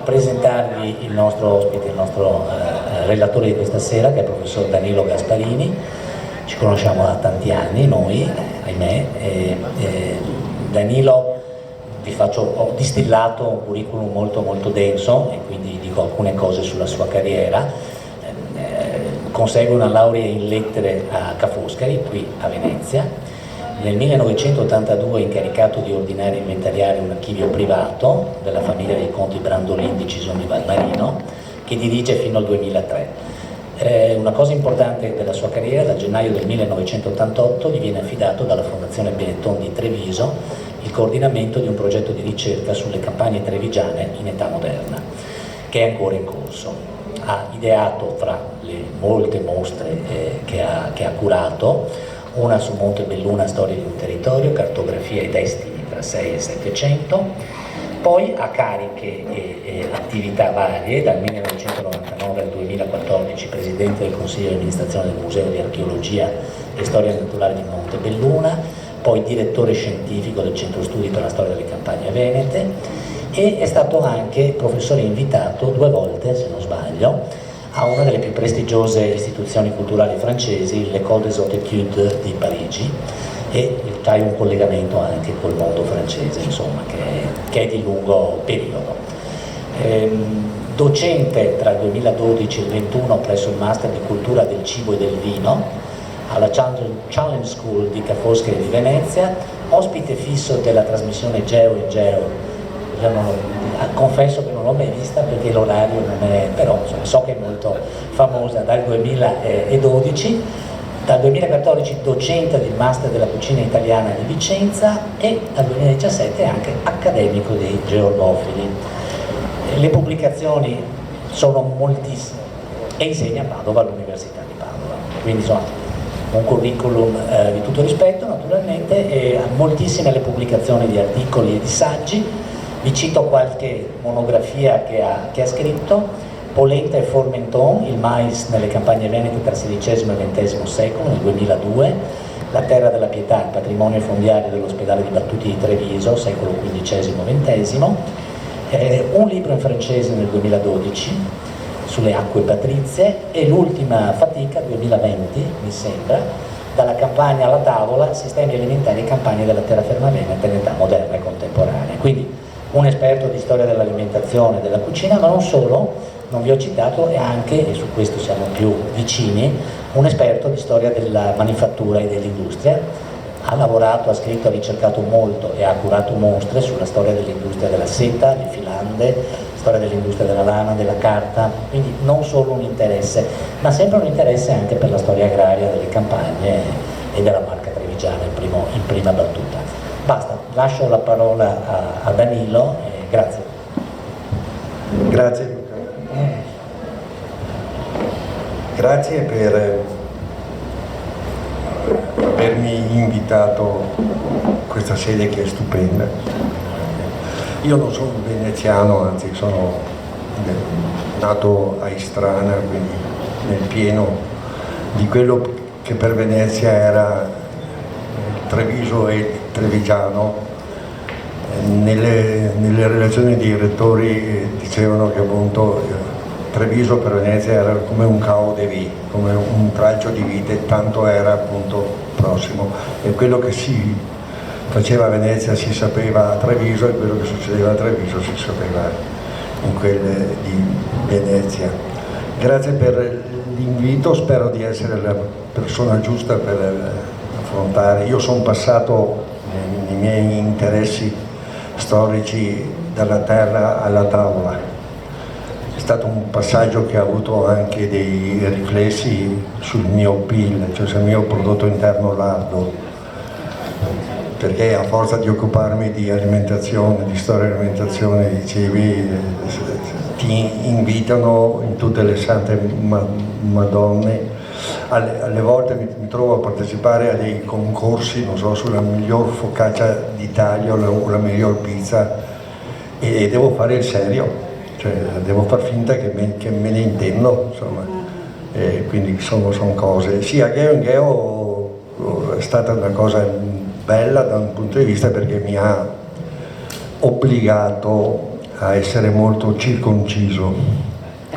presentarvi il nostro ospite, il nostro relatore di questa sera, che è il professor Danilo Gasparini. Ci conosciamo da tanti anni noi, ahimè. Danilo, ho distillato un curriculum molto molto denso e quindi dico alcune cose sulla sua carriera. Consegue una laurea in lettere a Ca' Foscari, qui a Venezia. Nel 1982 è incaricato di ordinare e inventariare un archivio privato della famiglia dei conti Brandolin di Cisone di Valmarino, che dirige fino al 2003. Una cosa importante della sua carriera: dal gennaio del 1988 gli viene affidato dalla Fondazione Benetton di Treviso il coordinamento di un progetto di ricerca sulle campagne trevigiane in età moderna, che è ancora in corso. Ha ideato, fra le molte mostre che ha curato, una su Monte Belluna, storia di un territorio, cartografia e destini tra 6 e 700, poi ha cariche e attività varie, dal 1999 al 2014 presidente del Consiglio di amministrazione del Museo di Archeologia e Storia Naturale di Monte Belluna, poi direttore scientifico del Centro Studi per la Storia delle Campagne Venete, e è stato anche professore invitato 2 volte, se non sbaglio, a una delle più prestigiose istituzioni culturali francesi, l'École des Hautes Études di Parigi, e c'hai un collegamento anche col mondo francese, insomma, che è di lungo periodo. Docente tra il 2012 e il 2021 presso il Master di Cultura del Cibo e del Vino alla Challenge School di Ca' Foscari di Venezia, ospite fisso della trasmissione Geo in Geo. Confesso che non l'ho mai vista perché l'orario non è, però insomma, so che è molto famosa dal 2012, dal 2014 docente del Master della Cucina Italiana di Vicenza e dal 2017 anche accademico dei georgofili. Le pubblicazioni sono moltissime e insegna a Padova all'Università di Padova, quindi insomma un curriculum di tutto rispetto naturalmente, e moltissime le pubblicazioni di articoli e di saggi. Vi cito qualche monografia che ha scritto: Polenta e Formenton, il mais nelle campagne venete tra XVI e XX secolo, nel 2002, La terra della pietà, il patrimonio fondiario dell'ospedale di Battuti di Treviso, secolo XV-XX, un libro in francese nel 2012 sulle acque patrizie, e l'ultima fatica, 2020 mi sembra, Dalla campagna alla tavola, sistemi alimentari e campagne della terraferma veneta in età moderna e contemporanea. Quindi un esperto di storia dell'alimentazione e della cucina, ma non solo, non vi ho citato, è anche, e su questo siamo più vicini, un esperto di storia della manifattura e dell'industria. Ha lavorato, ha scritto, ha ricercato molto e ha curato mostre sulla storia dell'industria della seta, le filande, storia dell'industria della lana, della carta, quindi non solo un interesse, ma sempre un interesse anche per la storia agraria delle campagne e della Marca Trevigiana in prima battuta. Basta, lascio la parola a Danilo, grazie. Grazie Luca. Grazie per avermi invitato a questa sede che è stupenda. Io non sono veneziano, anzi sono nato a Istrana, quindi nel pieno di quello che per Venezia era Treviso e Trevigiano. Nelle relazioni dei rettori dicevano che appunto Treviso per Venezia era come un cao de vie, come un tralcio di vite, tanto era appunto prossimo, e quello che si faceva a Venezia si sapeva a Treviso, e quello che succedeva a Treviso si sapeva in quelle di Venezia. Grazie per l'invito, spero di essere la persona giusta per affrontare. Io sono passato i miei interessi storici dalla terra alla tavola. È stato un passaggio che ha avuto anche dei riflessi sul mio PIL, cioè sul mio prodotto interno lordo, perché a forza di occuparmi di alimentazione, di storia dell'alimentazione, dicevi, ti invitano in tutte le sante madonne. Alle volte mi trovo a partecipare a dei concorsi, non so, sulla miglior focaccia d'Italia o la miglior pizza, e devo fare il serio, cioè devo far finta che me ne intendo, insomma. Quindi sono cose. Sì, a Geo in Geo è stata una cosa bella da un punto di vista, perché mi ha obbligato a essere molto circonciso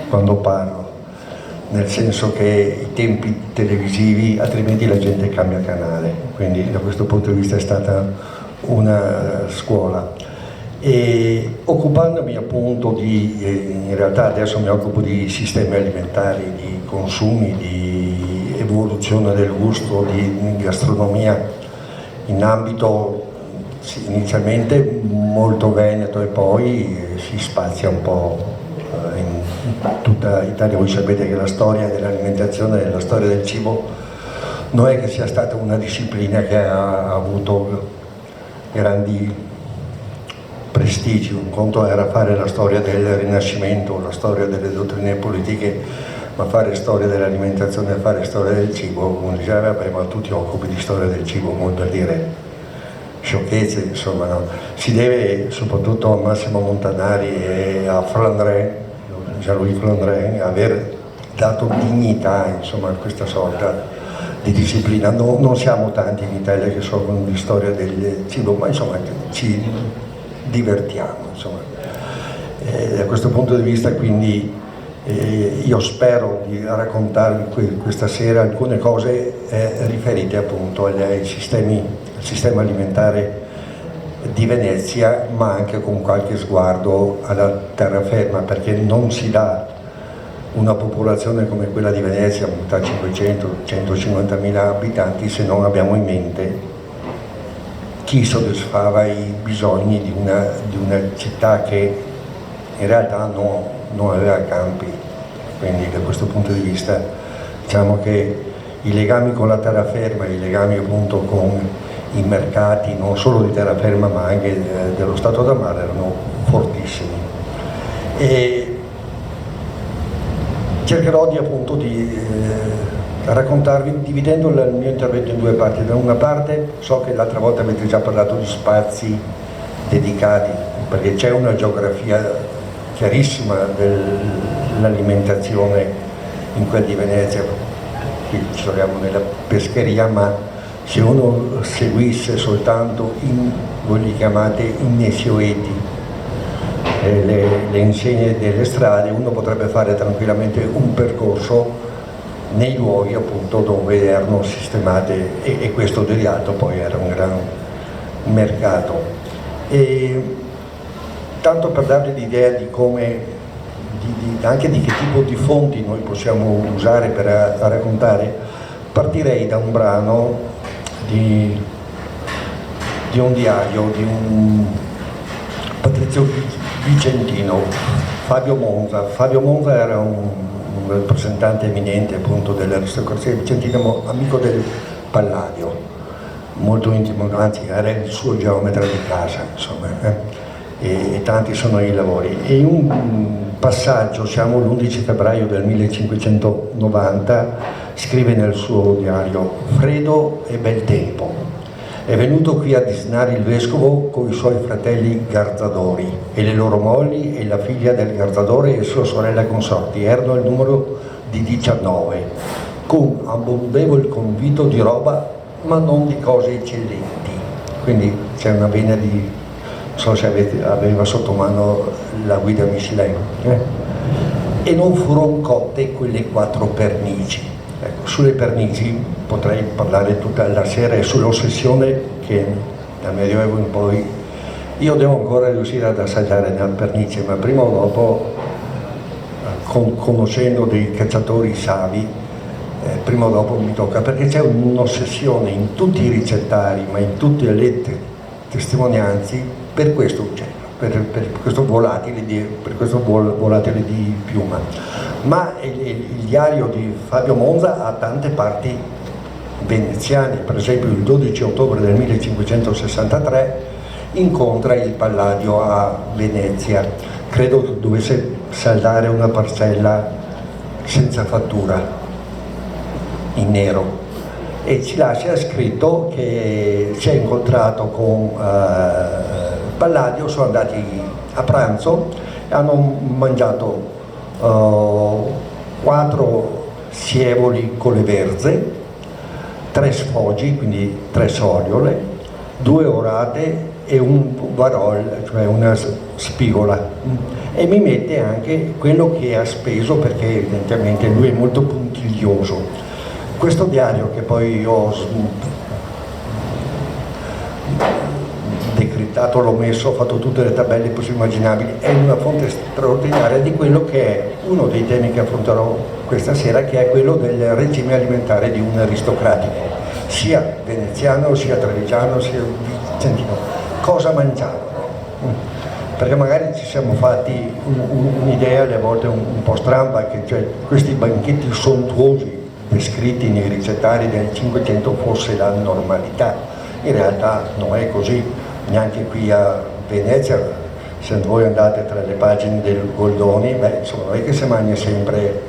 quando parlo, nel senso che i tempi televisivi, altrimenti la gente cambia canale, quindi da questo punto di vista è stata una scuola. E occupandomi appunto in realtà adesso mi occupo di sistemi alimentari, di consumi, di evoluzione del gusto, di gastronomia in ambito inizialmente molto veneto e poi si spazia un po' in tutta Italia. Voi sapete che la storia dell'alimentazione e la storia del cibo non è che sia stata una disciplina che ha avuto grandi prestigi. Un conto era fare la storia del Rinascimento, la storia delle dottrine politiche, ma fare storia dell'alimentazione e fare storia del cibo, come diceva, ma tu ti occupi di storia del cibo, come per dire sciocchezze, insomma, no? Si deve soprattutto a Massimo Montanari e a Flandrin, Jean-Louis Flandrin, aver dato dignità, insomma, a questa sorta di disciplina. Non siamo tanti in Italia che sono di storia del cibo, ma insomma ci divertiamo, insomma. Da questo punto di vista quindi io spero di raccontarvi questa sera alcune cose riferite appunto al sistema alimentare di Venezia, ma anche con qualche sguardo alla terraferma, perché non si dà una popolazione come quella di Venezia, tra 500-150.000 abitanti, se non abbiamo in mente chi soddisfava i bisogni di una città che in realtà non aveva campi. Quindi da questo punto di vista diciamo che i legami con la terraferma, i legami appunto con i mercati non solo di terraferma ma anche dello Stato da mare erano fortissimi. E cercherò di raccontarvi dividendo il mio intervento in due parti. Da una parte so che l'altra volta avete già parlato di spazi dedicati, perché c'è una geografia chiarissima dell'alimentazione in quel di Venezia. Qui ci troviamo nella pescheria, ma se uno seguisse soltanto voi li chiamate i nesioeti, le insegne delle strade, uno potrebbe fare tranquillamente un percorso nei luoghi appunto dove erano sistemate e questo Derialto poi era un gran mercato. E tanto per darvi l'idea di come, anche di che tipo di fonti noi possiamo usare per raccontare, partirei da un brano di un diario di un Patrizio Vicentino, Fabio Monza. Fabio Monza era un rappresentante eminente appunto dell'aristocrazia vicentina, amico del Palladio, molto intimo, anzi era il suo geometra di casa, insomma, e tanti sono i lavori. E in un passaggio, siamo l'11 febbraio del 1590, scrive nel suo diario: freddo e bel tempo. È venuto qui a disinare il vescovo con i suoi fratelli garzadori e le loro mogli e la figlia del garzadore e sua sorella consorti. Erano il numero di 19, con abbondevole convito di roba, ma non di cose eccellenti. Quindi c'è una vena di, non so se aveva sotto mano la guida Michelin. E non furono cotte quelle 4 pernici. Ecco, sulle pernici potrei parlare tutta la sera e sull'ossessione che dal Medioevo in poi io devo ancora riuscire ad assaggiare la pernice, ma prima o dopo, conoscendo dei cacciatori savi, prima o dopo mi tocca, perché c'è un'ossessione in tutti i ricettari, ma in tutte le testimonianze per questo uccello, per questo volatile di piuma. Ma il diario di Fabio Monza ha tante parti veneziane. Per esempio il 12 ottobre del 1563 incontra il Palladio a Venezia, credo dovesse saldare una parcella senza fattura in nero, e ci lascia scritto che si è incontrato con Palladio, sono andati a pranzo e hanno mangiato 4 sievoli con le verze, 3 sfoggi, quindi 3 soliole, 2 orate e un varol, cioè una spigola, e mi mette anche quello che ha speso, perché evidentemente lui è molto puntiglioso. Questo diario, che poi ho decrittato, l'ho messo, ho fatto tutte le tabelle possibili e immaginabili, è una fonte straordinaria di quello che è uno dei temi che affronterò questa sera, che è quello del regime alimentare di un aristocratico, sia veneziano, sia trevigiano, sia vicentino. Cosa mangiavano? Perché magari ci siamo fatti un'idea alle volte un po' stramba, che cioè, questi banchetti sontuosi descritti nei ricettari del Cinquecento fosse la normalità. In realtà non è così, neanche qui a Venezia, se voi andate tra le pagine del Goldoni, insomma, non è che si mangia sempre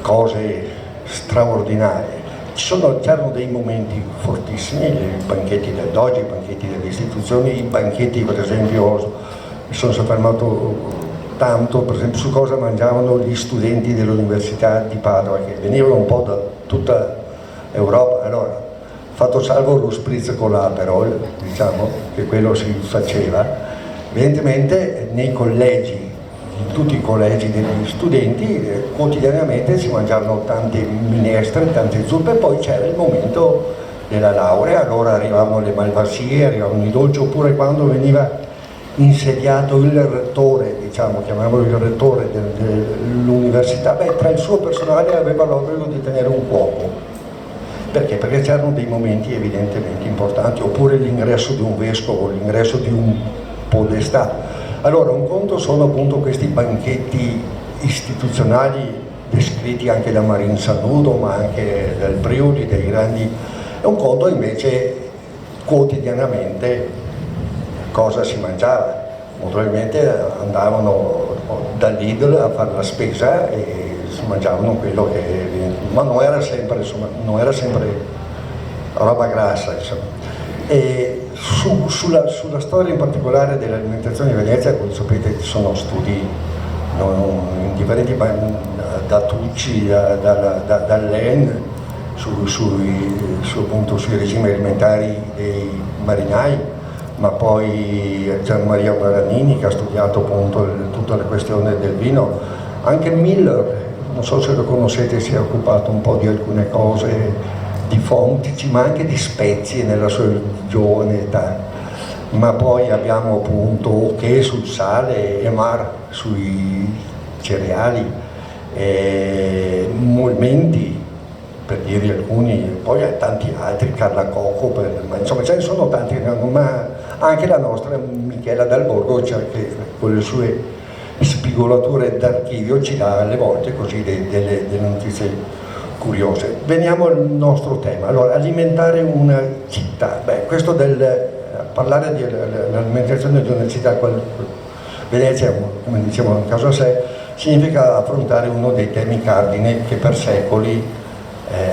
cose straordinarie. C'erano dei momenti fortissimi, i banchetti del Doge, i banchetti delle istituzioni, i banchetti, per esempio, mi sono soffermato tanto, per esempio, su cosa mangiavano gli studenti dell'Università di Padova, che venivano un po' da tutta Europa. Allora, fatto salvo lo spritz con l'Aperol, diciamo, che quello si faceva, evidentemente nei collegi, in tutti i collegi degli studenti, quotidianamente si mangiavano tante minestre, tante zuppe, e poi c'era il momento della laurea, allora arrivavano le malvasie, arrivavano i dolci, oppure quando veniva insediato il rettore, diciamo, chiamiamolo il rettore dell'università, tra il suo personale aveva l'obbligo di tenere un cuoco. Perché? Perché c'erano dei momenti evidentemente importanti, oppure l'ingresso di un vescovo, l'ingresso di un podestà. Allora, un conto sono appunto questi banchetti istituzionali descritti anche da Marin Sanudo, ma anche dal Priuli, dei grandi, e un conto invece quotidianamente cosa si mangiava. Naturalmente andavano da Lidl a fare la spesa e si mangiavano quello che, ma non era sempre, insomma, non era sempre roba grassa, insomma. E sulla storia in particolare dell'alimentazione di Venezia, come sapete, ci sono studi differenti, da Tucci, dall'EN, sui regimi alimentari dei marinai, ma poi Gian Maria Baranini, che ha studiato appunto tutta la questione del vino. Anche Miller, non so se lo conoscete, si è occupato un po' di alcune cose, di fontici, ma anche di spezie nella sua giovane età. Ma poi abbiamo appunto che sul sale, Emar sui cereali, Molmenti, per dire alcuni, poi tanti altri, Carla Cocco, ma insomma ce ne sono tanti, ma anche la nostra Michela Dal Borgo, cioè, che con le sue spigolature d'archivio ci dà alle volte così delle notizie curiose. Veniamo al nostro tema. Allora, alimentare una città. Questo parlare dell'alimentazione di una città, Venezia, come diciamo, un caso a sé, significa affrontare uno dei temi cardine che per secoli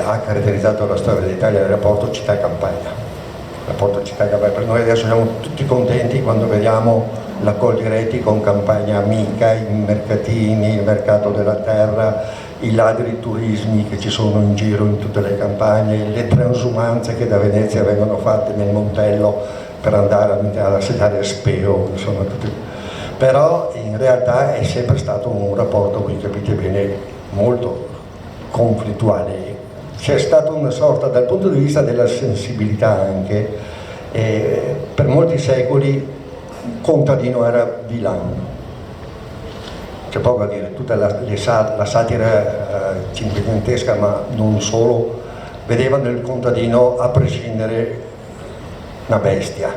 ha caratterizzato la storia d'Italia, il rapporto città-campagna. Rapporto città-campagna. Per noi adesso siamo tutti contenti quando vediamo la Coldiretti con Campagna Amica, i mercatini, il mercato della terra, i ladri turismi che ci sono in giro in tutte le campagne, le transumanze che da Venezia vengono fatte nel Montello per andare a sedare a Speo, insomma, però in realtà è sempre stato un rapporto, voi capite bene, molto conflittuale. C'è stata una sorta, dal punto di vista della sensibilità anche, per molti secoli contadino era villano. C'è poco a dire, tutta la satira cinquecentesca, ma non solo, vedeva nel contadino a prescindere una bestia.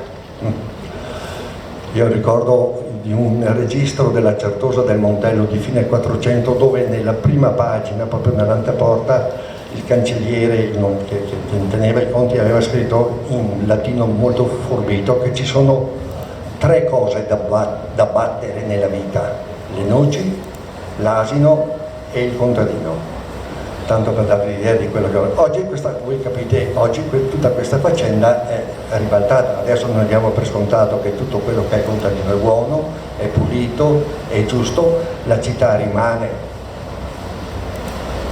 Io ricordo di un registro della Certosa del Montello di fine 400, dove nella prima pagina, proprio nell'anteporta, il cancelliere che teneva i conti aveva scritto in latino molto forbito che ci sono 3 cose da battere nella vita: le noci, l'asino e il contadino. Tanto per darvi l'idea di quello che oggi voi capite, oggi tutta questa faccenda è ribaltata. Adesso noi diamo per scontato che tutto quello che è contadino è buono, è pulito, è giusto. La città rimane,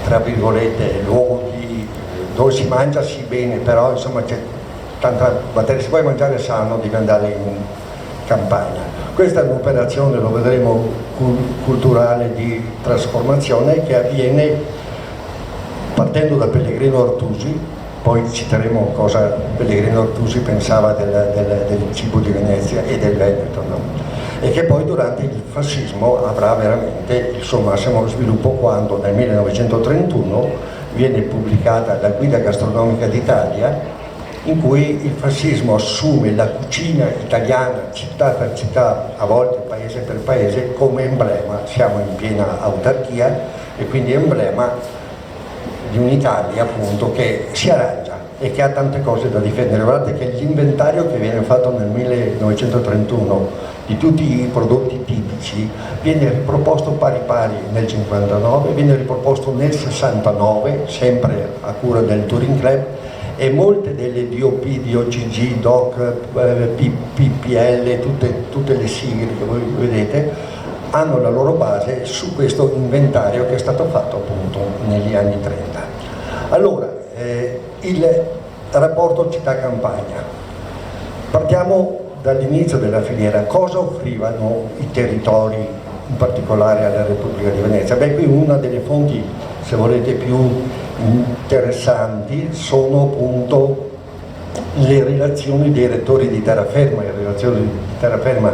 tra virgolette, luogo dove si mangia sì bene, però insomma tanta materia, se vuoi mangiare sano devi andare in campagna. Questa è un'operazione, lo vedremo, culturale di trasformazione che avviene partendo da Pellegrino Artusi, poi citeremo cosa Pellegrino Artusi pensava del cibo di Venezia e del Veneto, no? E che poi durante il fascismo avrà veramente il suo massimo sviluppo quando nel 1931 viene pubblicata la Guida gastronomica d'Italia, in cui il fascismo assume la cucina italiana città per città, a volte paese per paese, come emblema. Siamo in piena autarchia e quindi emblema di un'Italia appunto che si arrangia e che ha tante cose da difendere. Guardate che l'inventario che viene fatto nel 1931 di tutti i prodotti tipici viene riproposto pari pari nel 59, viene riproposto nel 69, sempre a cura del Touring Club, e molte delle DOP, DOCG, DOC, PPL, tutte le sigle che voi vedete, hanno la loro base su questo inventario che è stato fatto appunto negli anni 30. Allora, il rapporto città-campagna. Partiamo dall'inizio della filiera. Cosa offrivano i territori, in particolare alla Repubblica di Venezia? Beh, qui una delle fonti, se volete, più interessanti sono appunto le relazioni dei rettori di terraferma, le relazioni di terraferma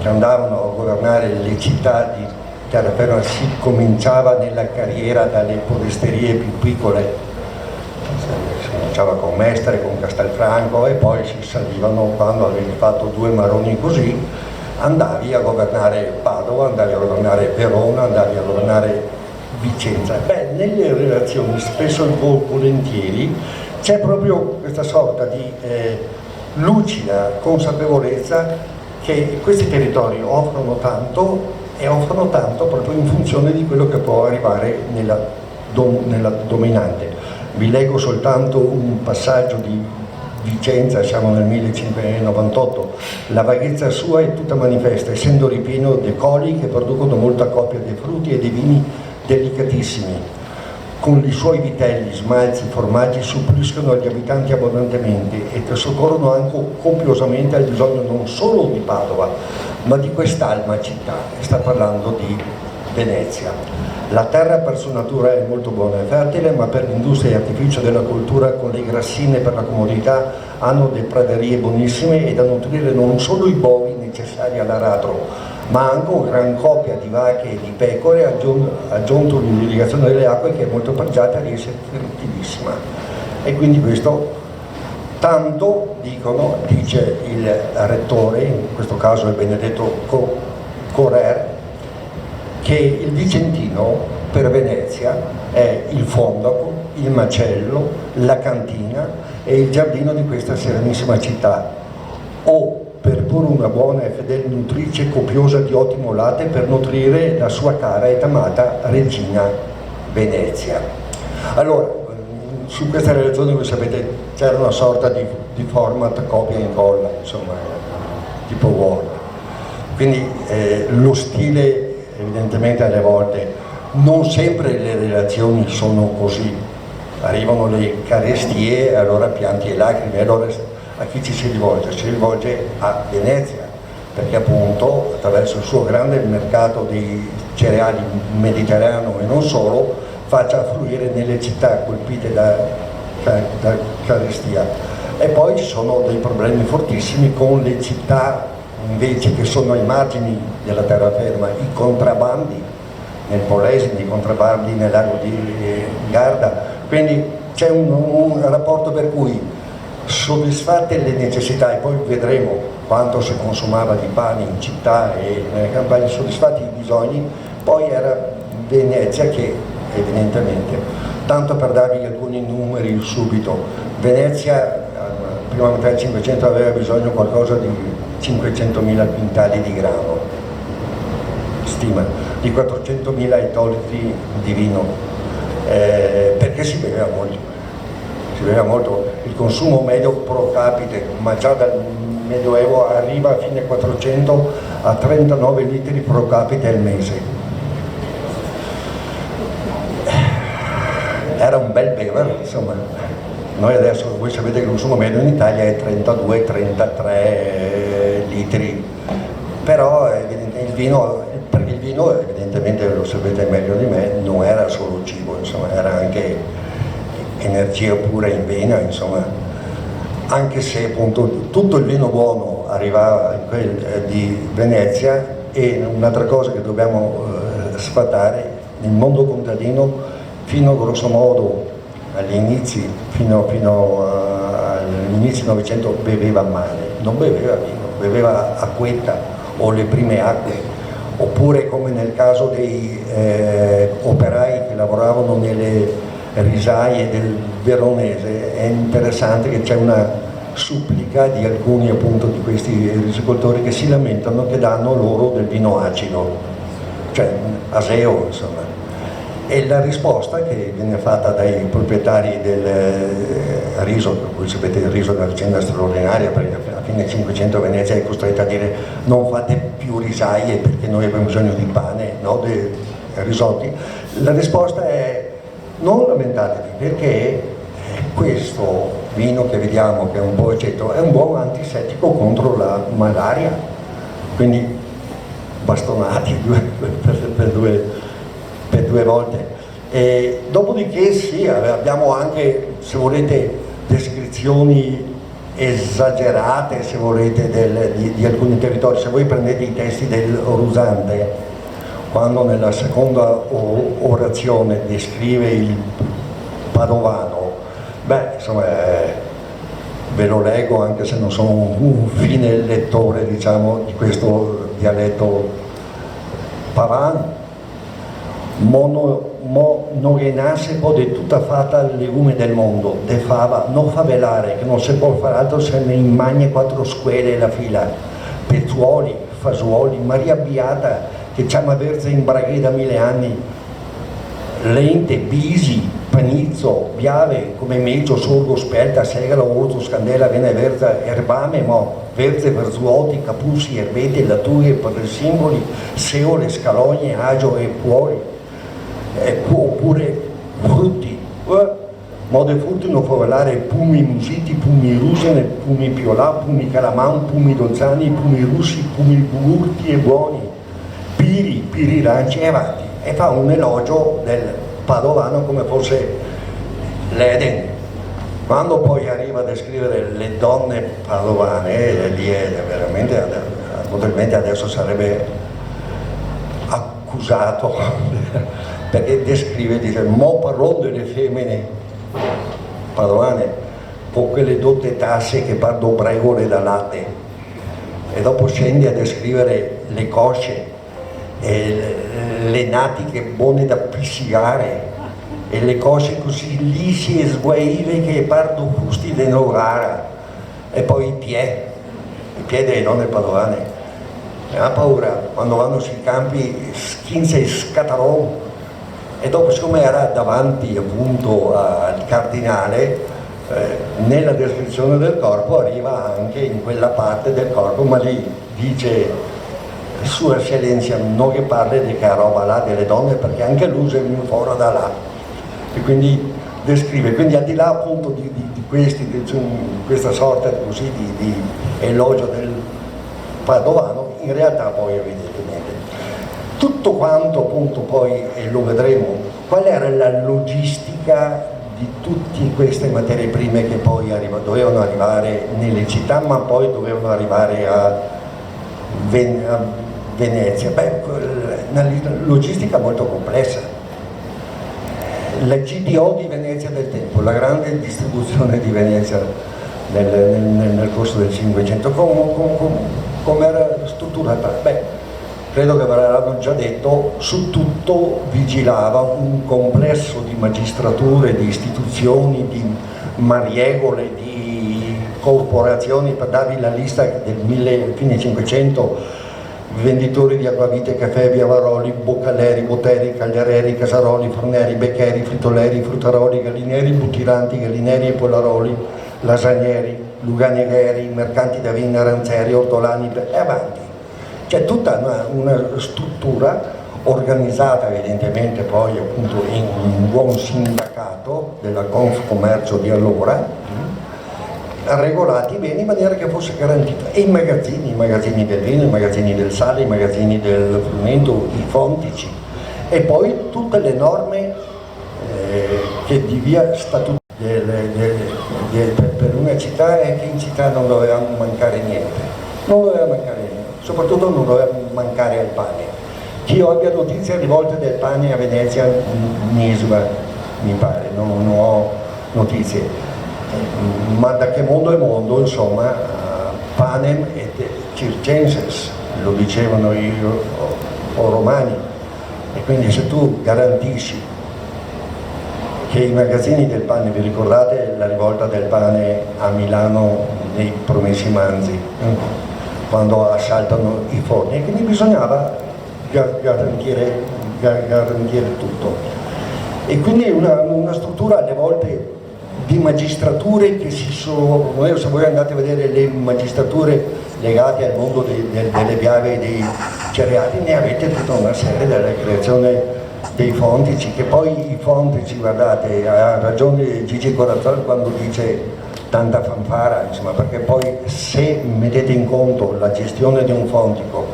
che andavano a governare le città di terraferma. Si cominciava nella carriera dalle podesterie più piccole, si cominciava con Mestre, con Castelfranco e poi si salivano quando avevi fatto 2 maroni così, andavi a governare Padova, andavi a governare Verona, andavi a governare Vicenza. Beh, nelle relazioni spesso e volentieri c'è proprio questa sorta di lucida consapevolezza che questi territori offrono tanto e offrono tanto proprio in funzione di quello che può arrivare nella dominante. Vi leggo soltanto un passaggio di Vicenza, siamo nel 1598, la vaghezza sua è tutta manifesta, essendo ripieno de coli che producono molta copia dei frutti e dei vini delicatissimi. Con i suoi vitelli, smalzi, formaggi suppliscono agli abitanti abbondantemente e soccorrono anche copiosamente al bisogno non solo di Padova, ma di quest'alma città. Sta parlando di Venezia. La terra per sua natura è molto buona e fertile, ma per l'industria e artificio della coltura, con le grassine per la comodità, hanno delle praderie buonissime e da nutrire non solo i bovi necessari all'aratro, ma anche una gran coppia di vacche e di pecore, aggiunto l'irrigazione delle acque che è molto pregiata e riesce fertilissima. E quindi questo tanto dicono, dice il rettore, in questo caso è Benedetto Correr, che il Vicentino per Venezia è il fondaco, il macello, la cantina e il giardino di questa serenissima città, o per pure una buona e fedele nutrice copiosa di ottimo latte per nutrire la sua cara ed amata regina Venezia. Allora, su questa relazione voi sapete c'era una sorta di format copia e incolla, insomma, tipo Word. Quindi lo stile evidentemente alle volte, non sempre le relazioni sono così, arrivano le carestie e allora pianti e lacrime, allora a chi ci si rivolge? Si rivolge a Venezia, perché appunto attraverso il suo grande mercato di cereali mediterraneo e non solo, faccia affluire nelle città colpite da carestia. E poi ci sono dei problemi fortissimi con le città invece che sono ai margini della terraferma, i contrabbandi nel Polesine, i contrabbandi nel lago di Garda, quindi c'è un rapporto per cui soddisfatte le necessità, e poi vedremo quanto si consumava di pane in città e nelle campagne, soddisfatti i bisogni, poi era Venezia che evidentemente, tanto per darvi alcuni numeri subito, Venezia prima metà del 500 aveva bisogno qualcosa di 500.000 quintali di grano, stima, di 400.000 ettolitri di vino, perché si beveva molto, il consumo medio pro capite, ma già dal Medioevo arriva a fine 400 a 39 litri pro capite al mese. Era un bel bever, insomma, Noi adesso, voi sapete che il consumo medio in Italia è 32-33 litri, però il vino, perché il vino evidentemente lo sapete meglio di me, non era solo cibo, insomma, era anche energia pura in vena, insomma, anche se appunto tutto il vino buono arrivava di Venezia. E un'altra cosa che dobbiamo sfatare, il mondo contadino fino grosso modo agli inizi, fino all'inizio del Novecento beveva male, non beveva vino, beveva acquetta o le prime acque, oppure come nel caso dei operai che lavoravano nelle risaie del Veronese. È interessante che c'è una supplica di alcuni appunto di questi risicoltori che si lamentano che danno loro del vino acido, cioè aseo, insomma. E la risposta che viene fatta dai proprietari del riso, per cui sapete il riso è un'azienda straordinaria, perché a fine 500 Venezia è costretta a dire non fate più risaie perché noi abbiamo bisogno di pane, no, dei risotti. La risposta è non lamentatevi, perché questo vino che vediamo che è un po' aceto è un buon antisettico contro la malaria, quindi bastonati per due volte. E dopodiché sì, abbiamo anche, se volete, descrizioni esagerate, se volete, di alcuni territori. Se voi prendete i testi del Rusante, quando nella seconda orazione descrive il padovano, beh, insomma, ve lo leggo anche se non sono un fine lettore, diciamo, di questo dialetto pavan. Non renasse po' di tutta fatta il legume del mondo, de fava, non favelare, che non si può fare altro se ne immagna 4 squele la fila, pezzuoli, fasuoli, Maria Biata, che c'ha verza in braghe da 1000 anni, lente, bisi, panizzo, biave, come meggio, sorgo, spelta, segala, orzo, scandela, vena verza, erbame, verze, verzuoti, capussi, erbete, latture, per simboli, seole, scalogne, agio e puori, oppure frutti, mode frutti non favelare, pumi musiti, pumi rusene, pumi piolà, pumi calaman, pumi dolzani, pumi russi, pumi burti e buoni, piri ranci e avanti, e fa un elogio del padovano come fosse l'Eden. Quando poi arriva a descrivere le donne padovane, lì è veramente, probabilmente adesso sarebbe accusato, perché descrive, dice, mo parlò delle femmine padovane, con quelle dotte tasse che parlo bregole da latte, e dopo scende a descrivere le cosce, le natiche buone da pisciare, e le cose così lisce e sguaive che pardo fusti de novara, e poi i piedi delle donne padovane. Ha paura quando vanno sui campi, schinza e scatarò, e dopo, siccome era davanti appunto al cardinale, nella descrizione del corpo arriva anche in quella parte del corpo, ma lì dice Sua Eccellenza non che parla di che roba là delle donne, perché anche lui è venuto fuori da là, e quindi descrive, quindi al di là appunto di questa sorta così di elogio del padovano, in realtà poi evidentemente tutto quanto appunto poi, e lo vedremo, qual era la logistica di tutte queste materie prime che poi dovevano arrivare nelle città, ma poi dovevano arrivare a Venezia. Beh, una logistica molto complessa. La GDO di Venezia del tempo, la grande distribuzione di Venezia nel corso del Cinquecento, come era strutturata? Beh, credo che ve l'avranno già detto, su tutto vigilava un complesso di magistrature, di istituzioni, di mariegole, di corporazioni. Per darvi la lista del fine 500, venditori di acquavite, caffè, viavaroli, boccalleri, botteri, cagliareri, casaroli, forneri, beccheri, fritoleri, fruttaroli, gallineri, buttiranti, gallineri e polaroli, lasagneri, luganieri, mercanti da vino, aranzeri, ortolani e avanti. C'è tutta una struttura organizzata evidentemente poi appunto in un buon sindacato, Stato, della Confcommercio di allora, regolati bene in maniera che fosse garantita. E i magazzini del vino, i magazzini del sale, i magazzini del frumento, i fontici, e poi tutte le norme che di via statuto per una città, è che in città non doveva mancare niente, soprattutto non doveva mancare il pane. Che io abbia notizie rivolte del pane a Venezia, Nisba, mi pare, non ho notizie, ma da che mondo è mondo, insomma, panem et circenses, lo dicevano i romani, e quindi se tu garantisci che i magazzini del pane, vi ricordate la rivolta del pane a Milano nei Promessi Manzi, quando assaltano i forni, e quindi bisognava garantire tutto. E quindi una struttura alle volte di magistrature che si sono, se voi andate a vedere le magistrature legate al mondo delle biave e dei cereali, ne avete tutta una serie della creazione dei fontici, che poi i fontici, guardate, ha ragione Gigi Corazzoli quando dice tanta fanfara, insomma, perché poi se mettete in conto la gestione di un fontico,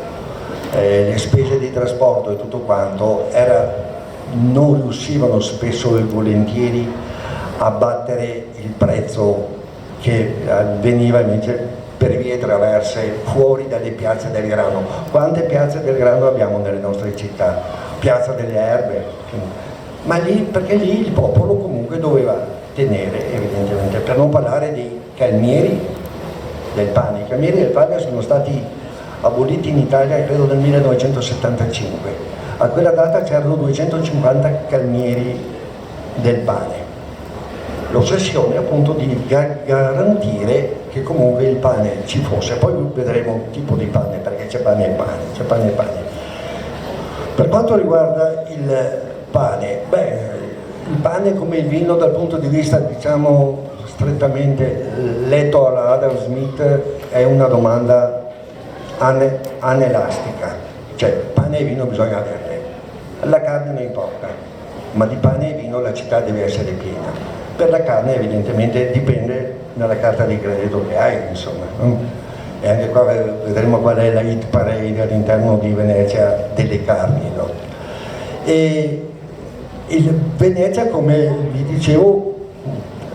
le spese di trasporto e tutto quanto, non riuscivano spesso e volentieri a battere il prezzo che veniva invece per vie traverse fuori dalle piazze del grano. Quante piazze del grano abbiamo nelle nostre città? Piazza delle Erbe, ma lì, perché lì il popolo comunque doveva tenere, evidentemente, per non parlare dei calmieri del pane. I calmieri del pane sono stati aboliti in Italia credo nel 1975, a quella data c'erano 250 calmieri del pane. L'ossessione appunto di garantire che comunque il pane ci fosse, poi vedremo il tipo di pane, perché c'è pane e pane, c'è pane e pane. Per quanto riguarda il pane, il pane come il vino dal punto di vista, diciamo, strettamente letto alla Adam Smith, è una domanda anelastica, cioè pane e vino bisogna averne, la carne non importa, ma di pane e vino la città deve essere piena. Per la carne evidentemente dipende dalla carta di credito che hai, insomma. E anche qua vedremo qual è la hit parade all'interno di Venezia delle carni, no? E Venezia, come vi dicevo,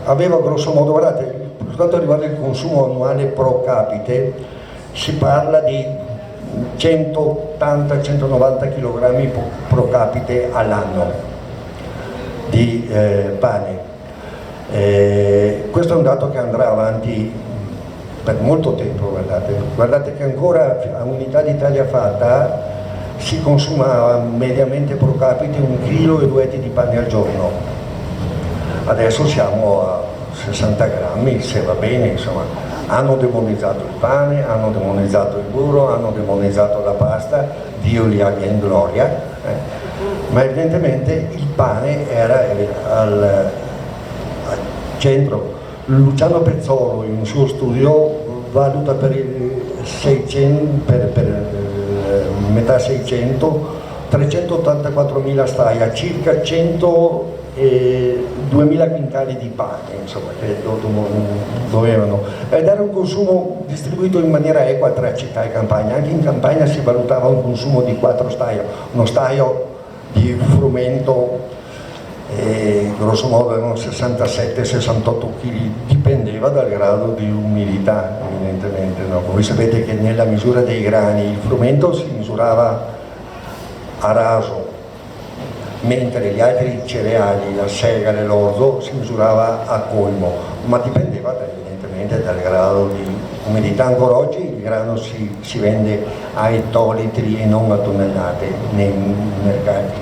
aveva grosso modo, guardate, per quanto riguarda il consumo annuale pro capite, si parla di 180-190 kg pro capite all'anno di pane. Questo è un dato che andrà avanti per molto tempo, guardate che ancora a unità d'Italia fatta si consumava mediamente pro capite 1,2 kg di pane al giorno, adesso siamo a 60 grammi, se va bene, insomma. Hanno demonizzato il pane, hanno demonizzato il burro, hanno demonizzato la pasta, Dio li abbia in gloria, ma evidentemente il pane era al centro. Luciano Pezzolo in un suo studio valuta per il 600, per metà 600, 384.000 staia, circa 2.000 quintali di pane, insomma, che dovevano, ed era un consumo distribuito in maniera equa tra città e campagna. Anche in campagna si valutava un consumo di 4 staio, uno staio di frumento grosso modo erano 67-68 kg, dipendeva dal grado di umidità, evidentemente, no? Voi sapete che nella misura dei grani il frumento si misurava a raso, mentre gli altri cereali, la segale, l'orzo, si misurava a colmo, ma dipendeva evidentemente dal grado di umidità. Ancora oggi il grano si vende a ettolitri e non a tonnellate nei mercati.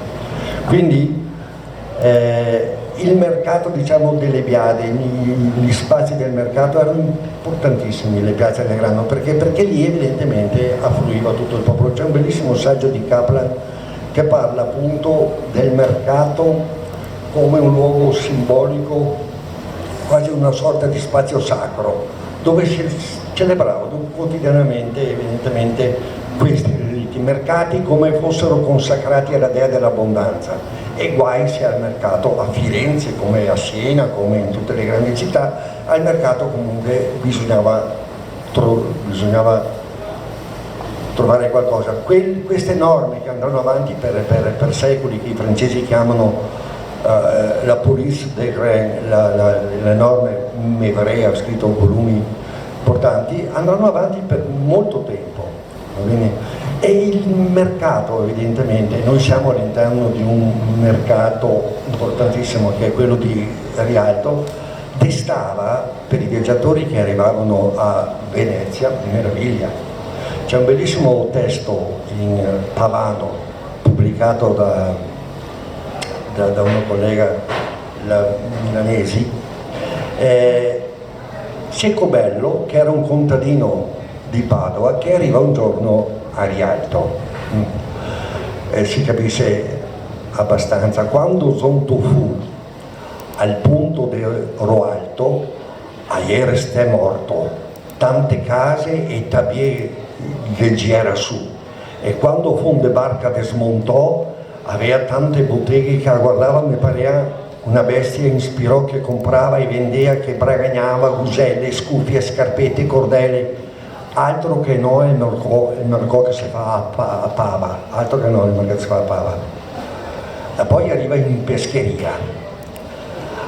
Quindi il mercato, diciamo, delle biade, gli spazi del mercato erano importantissimi, le piazze del grano, perché lì evidentemente affluiva tutto il popolo. C'è un bellissimo saggio di Kaplan che parla appunto del mercato come un luogo simbolico, quasi una sorta di spazio sacro, dove si celebravano quotidianamente evidentemente questi riti mercati come fossero consacrati alla dea dell'abbondanza, e guai se al mercato a Firenze, come a Siena, come in tutte le grandi città, al mercato comunque bisognava trovare qualcosa. Queste norme che andranno avanti per secoli, che i francesi chiamano la police des grains, le norme Maigret ha scritto volumi importanti, andranno avanti per molto tempo, va bene? E il mercato, evidentemente, noi siamo all'interno di un mercato importantissimo che è quello di Rialto, destava per i viaggiatori che arrivavano a Venezia meraviglia. C'è un bellissimo testo in pavano pubblicato da una collega milanesi, Cecco Bello, che era un contadino di Padova, che arriva un giorno a Rialto. Si capisce abbastanza. Quando zonto fu al punto di Roalto, ayer ste morto, tante case e tabier leggiera su, e quando fu de barca desmontò, aveva tante botteghe che guardava, mi parea una bestia in spirò che comprava e vendeva, che bragagnava guselle, scuffie, scarpette, cordelle, altro che no il mercò che si fa a Pava, altro che no il mercò che si fa a Pava. E poi arriva in pescheria.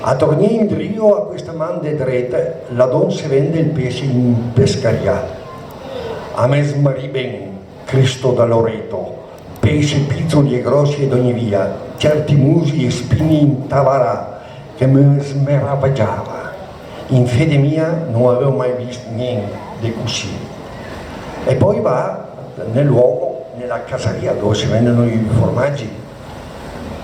A tornare in Rio, a questa man de dreta, la don si vende il pesce in pescaria. A me smarì ben Cristo da Loreto, pesce pizzoli e grossi ed ogni via, certi musi e spini in tavarà, che mi smeravaggiava. In fede mia non avevo mai visto niente di così. E poi va nel luogo, nella casaria dove si vendono i formaggi.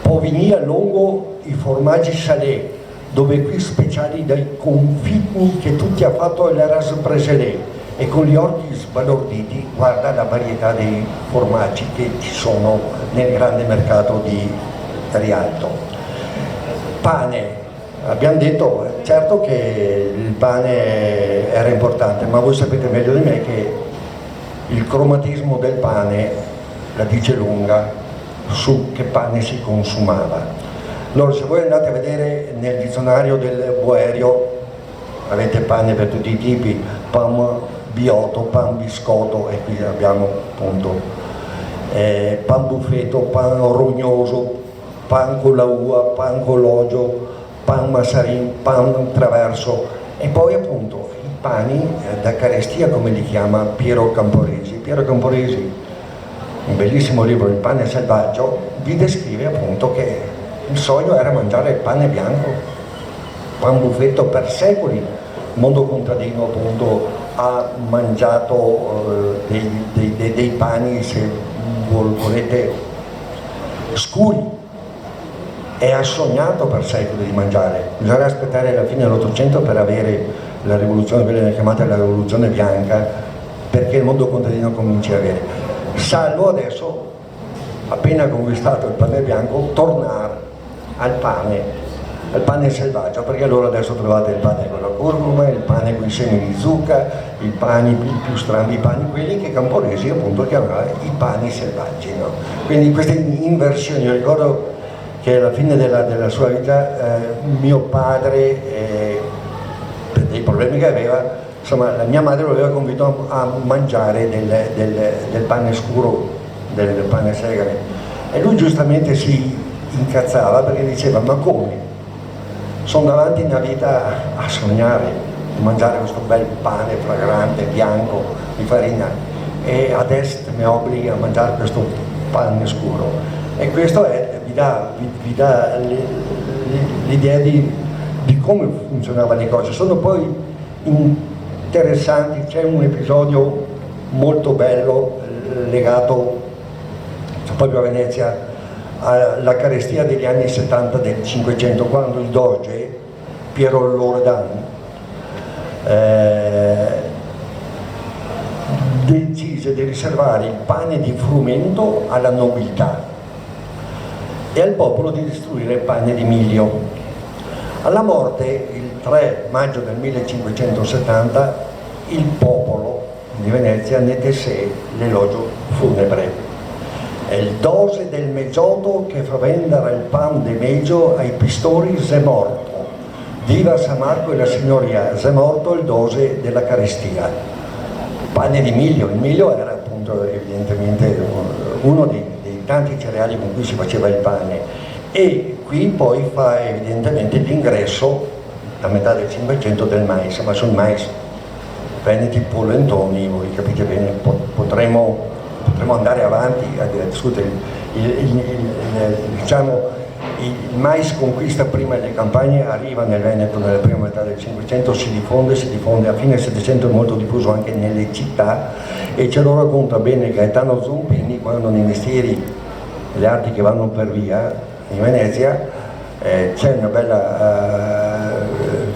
Poi venire a lungo i formaggi salè, dove qui speciali dai confiti che tutti ha fatto l'era preselè, e con gli occhi sbalorditi guarda la varietà dei formaggi che ci sono nel grande mercato di Rialto. Pane, abbiamo detto, certo che il pane era importante, ma voi sapete meglio di me che il cromatismo del pane la dice lunga su che pane si consumava. Allora, se voi andate a vedere nel dizionario del Boerio, avete pane per tutti i tipi, pan biotto, pan biscotto, e qui abbiamo appunto pan buffetto, pan rognoso, pan con la uva, pan con l'olio, pan massarin, pan traverso, e poi appunto i pani da carestia, come li chiama Piero Camporesi. Piero Camporesi, un bellissimo libro, Il pane selvaggio, vi descrive appunto che il sogno era mangiare il pane bianco, pan buffetto per secoli. Il mondo contadino appunto ha mangiato dei pani, se volete, scuri, e ha sognato per secoli di mangiare. Bisogna aspettare la fine dell'Ottocento per avere la rivoluzione, quella che chiamata la rivoluzione bianca, perché il mondo contadino comincia a avere. Salvo adesso, appena conquistato il pane bianco, tornare al pane selvaggio, perché allora adesso trovate il pane con la curcuma, il pane con i semi di zucca, i pani più strani, i pani quelli che Camporesi appunto chiamava i pani selvaggi, no? Quindi queste inversioni. Io ricordo che alla fine della sua vita mio padre, per dei problemi che aveva, insomma la mia madre lo aveva convinto a mangiare del pane scuro, del pane segale, e lui giustamente si incazzava perché diceva: ma come? Sono davanti una vita a sognare di mangiare questo bel pane fragrante, bianco, di farina, e adesso mi obblighi a mangiare questo pane scuro. E questo vi dà l'idea di come funzionavano le cose. Sono poi interessanti, c'è un episodio molto bello legato proprio a Venezia, alla carestia degli anni 70 del Cinquecento, quando il doge Piero Loredan decise di riservare il pane di frumento alla nobiltà e al popolo di distruire il pane di miglio. Alla morte, il 3 maggio del 1570, il popolo di Venezia ne tessé l'elogio funebre. il dose del Meggiotto che fa vendere il pan di Meggio ai pistori Zemorto. Viva San Marco e la signoria, Zemorto il dose della carestia. Pane di miglio, il miglio era appunto evidentemente uno dei tanti cereali con cui si faceva il pane, e qui poi fa evidentemente l'ingresso a metà del 500 del mais, ma sul mais veneti, polentoni, voi capite bene, potremmo andare avanti a discutere. Diciamo, il mais conquista prima le campagne, arriva nel Veneto nella prima metà del 500, si diffonde a fine 700, è molto diffuso anche nelle città, e ce lo racconta bene Gaetano Zompini quando nei mestieri, le arti che vanno per via in Venezia. C'è una bella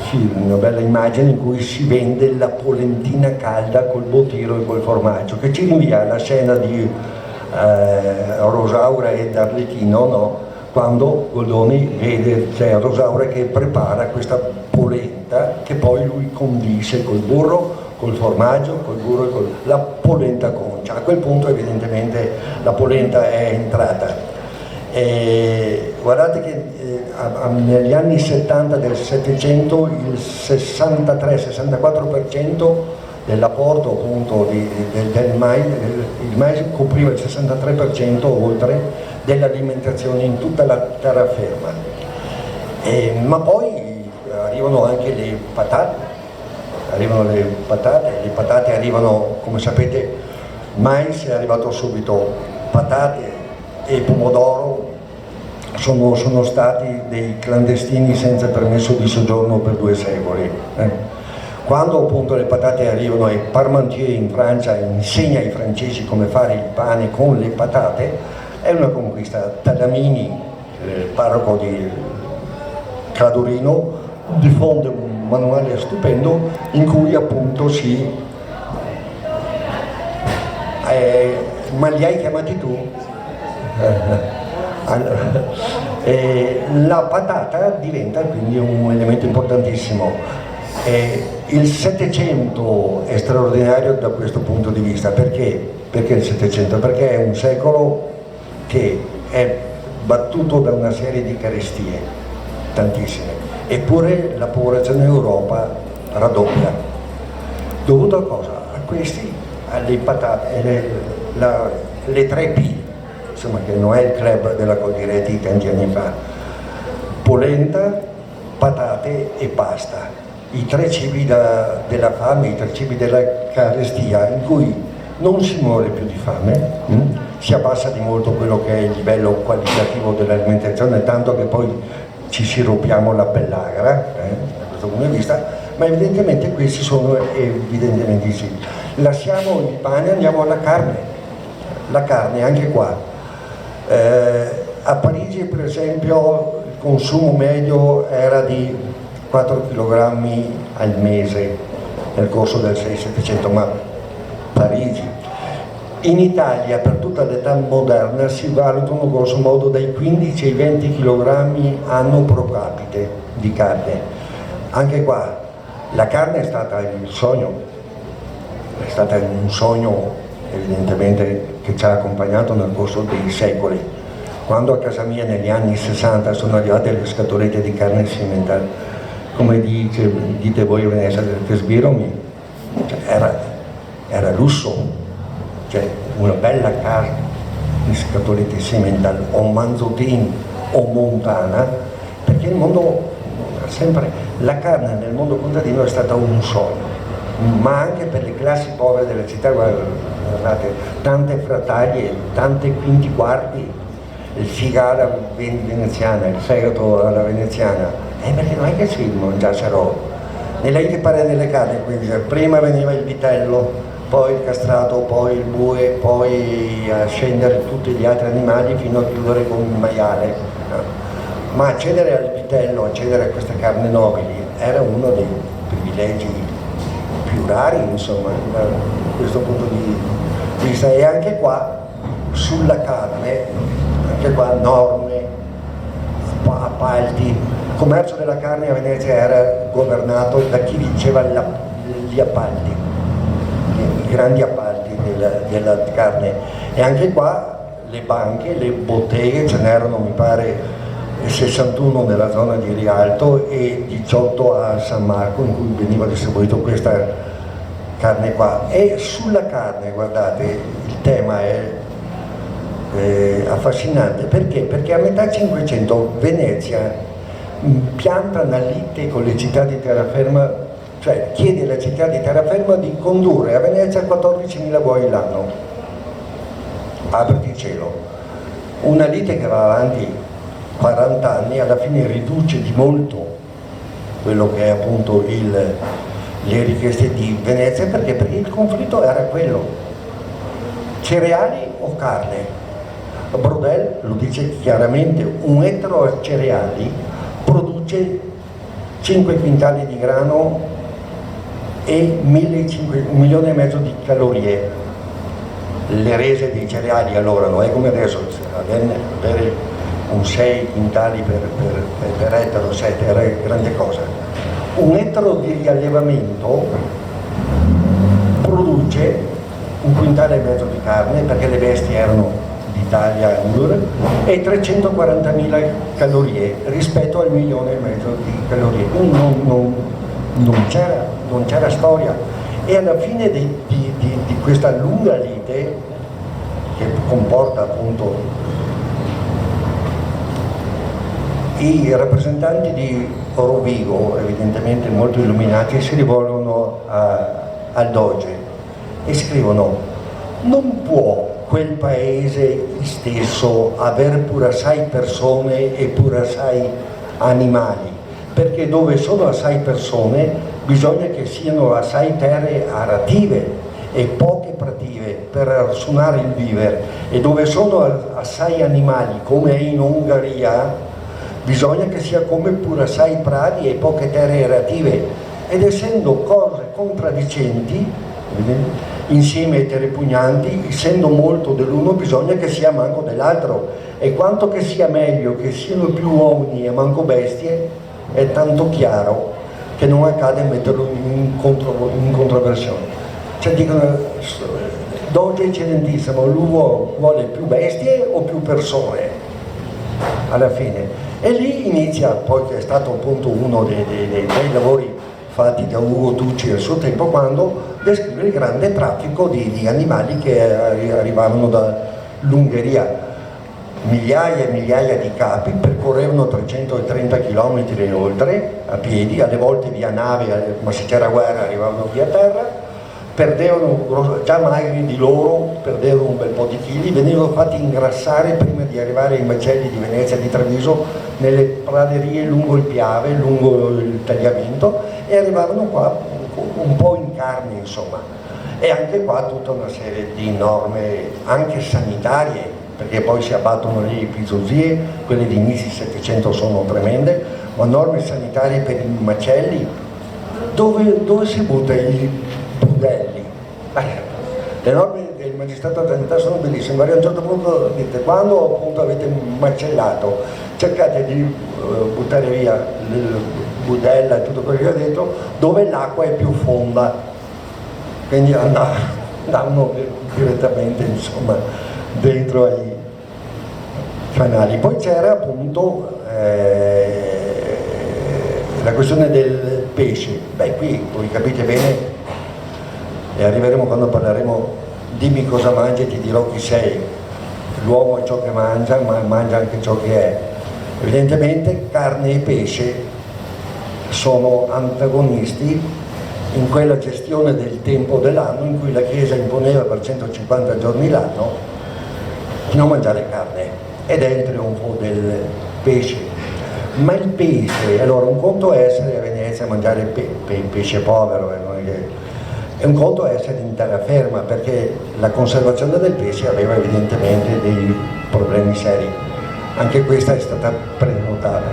film, una bella immagine in cui si vende la polentina calda col botiro e col formaggio, che ci rinvia alla scena di Rosaura ed Arlecchino, no? Quando Goldoni vede Rosaura che prepara questa polenta che poi lui condisce col burro, col formaggio, col burro e con la polenta concia. A quel punto evidentemente la polenta è entrata. Guardate che negli anni 70 del 700 il 63-64% dell'apporto appunto del mais, il mais copriva il 63% oltre dell'alimentazione in tutta la terraferma. Ma poi arrivano anche le patate, le patate arrivano, come sapete, mais è arrivato subito, patate e pomodoro sono stati dei clandestini senza permesso di soggiorno per 2 secoli. Quando appunto le patate arrivano e Parmentier in Francia insegna ai francesi come fare il pane con le patate, è una conquista. Talamini, parroco di Cadorino, diffonde un manuale stupendo in cui appunto ma li hai chiamati tu? La patata diventa quindi un elemento importantissimo. Il Settecento è straordinario da questo punto di vista. Perché il Settecento? Perché è un secolo che è battuto da una serie di carestie, tantissime, eppure la popolazione in Europa raddoppia. Dovuto a cosa? A questi, alle patate, le 3P, insomma, che non è il club della Coldiretti tanti anni fa: polenta, patate e pasta, i 3 cibi della fame, i 3 cibi della carestia, in cui non si muore più di fame, si abbassa di molto quello che è il livello qualitativo dell'alimentazione, tanto che poi ci siropiamo la pellagra, da questo punto di vista, ma evidentemente questi sono evidentemente sì. Lasciamo il pane, andiamo alla carne. La carne, anche qua. A Parigi per esempio il consumo medio era di 4 kg al mese nel corso del 600-700, ma Parigi. In Italia per tutta l'età moderna si valutano grosso modo dai 15 ai 20 kg anno pro capite di carne. Anche qua la carne è stata il sogno, è stata un sogno evidentemente che ci ha accompagnato nel corso dei secoli. Quando a casa mia negli anni 60 sono arrivate le scatolette di carne Simmental, come dite voi a Venezia, che sbirromi, era lusso, cioè una bella carne di scatolette Simmental o Manzotin o Montana, perché il mondo sempre, la carne nel mondo contadino è stata un sogno, ma anche per le classi povere delle città. Guardate, tante frattaglie, tante quinti quarti, il figa alla veneziana, il fegato alla veneziana, perché non è che si mangiassero nelle che pare delle carni, quindi prima veniva il vitello, poi il castrato, poi il bue, poi a scendere tutti gli altri animali fino a chiudere con il maiale. Ma accedere al vitello, accedere a queste carni nobili era uno dei privilegi più rari, insomma, da questo punto di vista. E anche qua sulla carne, anche qua norme, appalti. Il commercio della carne a Venezia era governato da chi vinceva gli appalti, i grandi appalti della carne. E anche qua le banche, le botteghe, ce n'erano mi pare 61 nella zona di Rialto e 18 a San Marco, in cui veniva distribuito questa carne qua. E sulla carne, guardate, il tema è affascinante. Perché? Perché a metà 500 Venezia pianta una lite con le città di terraferma, cioè chiede alla città di terraferma di condurre a Venezia 14.000 buoi l'anno. Apriti il cielo. Una lite che va avanti 40 anni, alla fine riduce di molto quello che è appunto le richieste di Venezia, perché il conflitto era quello: cereali o carne. Brodel lo dice chiaramente: un ettaro a cereali produce 5 quintali di grano e 1,5 milioni di calorie. Le rese dei cereali allora non è come adesso, avere un 6 quintali per ettaro, 7 era grande cosa. Un ettaro di riallevamento produce 1,5 quintali di carne, perché le bestie erano d'Italia e 340.000 calorie rispetto al 1,5 milioni di calorie. Non c'era storia. E alla fine di questa lunga lite, che comporta appunto i rappresentanti di Rovigo, evidentemente molto illuminati, si rivolgono al Doge e scrivono: non può quel paese stesso avere pure assai persone e pure assai animali, perché dove sono assai persone bisogna che siano assai terre arative e poche prative per suonare il vivere, e dove sono assai animali come è in Ungheria bisogna che sia come pure assai prati e poche terre arative, ed essendo cose contraddicenti insieme ai terrepugnanti, essendo molto dell'uno bisogna che sia manco dell'altro, e quanto che sia meglio che siano più uomini e manco bestie è tanto chiaro che non accade metterlo in controversione. Cioè dicono: Doge eccellentissimo, lui vuole più bestie o più persone alla fine? E lì inizia, poi, che è stato appunto uno dei lavori fatti da Ugo Tucci al suo tempo, quando descrive il grande traffico di animali che arrivavano dall'Ungheria. Migliaia e migliaia di capi percorrevano 330 km e oltre a piedi, alle volte via nave, ma se c'era guerra arrivavano via terra, perdevano, già magri di loro, perdevano un bel po' di chili, venivano fatti ingrassare prima di arrivare ai macelli di Venezia e di Treviso, nelle praderie lungo il Piave, lungo il tagliamento, e arrivavano qua un po' in carne, insomma. E anche qua tutta una serie di norme anche sanitarie, perché poi si abbattono le epizoozie, quelle di inizi 700 sono tremende, ma norme sanitarie per i macelli. Dove si butta i budelli? Le norme del magistrato della sanità sono bellissime, ma a un certo punto dite: quando appunto avete macellato, cercate di buttare via il budella e tutto quello che ho detto dove l'acqua è più fonda, quindi andavano direttamente, insomma, dentro ai canali. Poi c'era appunto la questione del pesce. Beh, qui voi capite bene, e arriveremo quando parleremo dimmi cosa mangi e ti dirò chi sei. L'uomo è ciò che mangia, ma mangia anche ciò che è. Evidentemente carne e pesce sono antagonisti in quella gestione del tempo dell'anno in cui la Chiesa imponeva per 150 giorni l'anno di non mangiare carne, ed è il trionfo del pesce. Ma il pesce, allora, un conto è essere a Venezia a mangiare pesce povero, e un conto è essere in terraferma, perché la conservazione del pesce aveva evidentemente dei problemi seri. Anche questa è stata prenotata,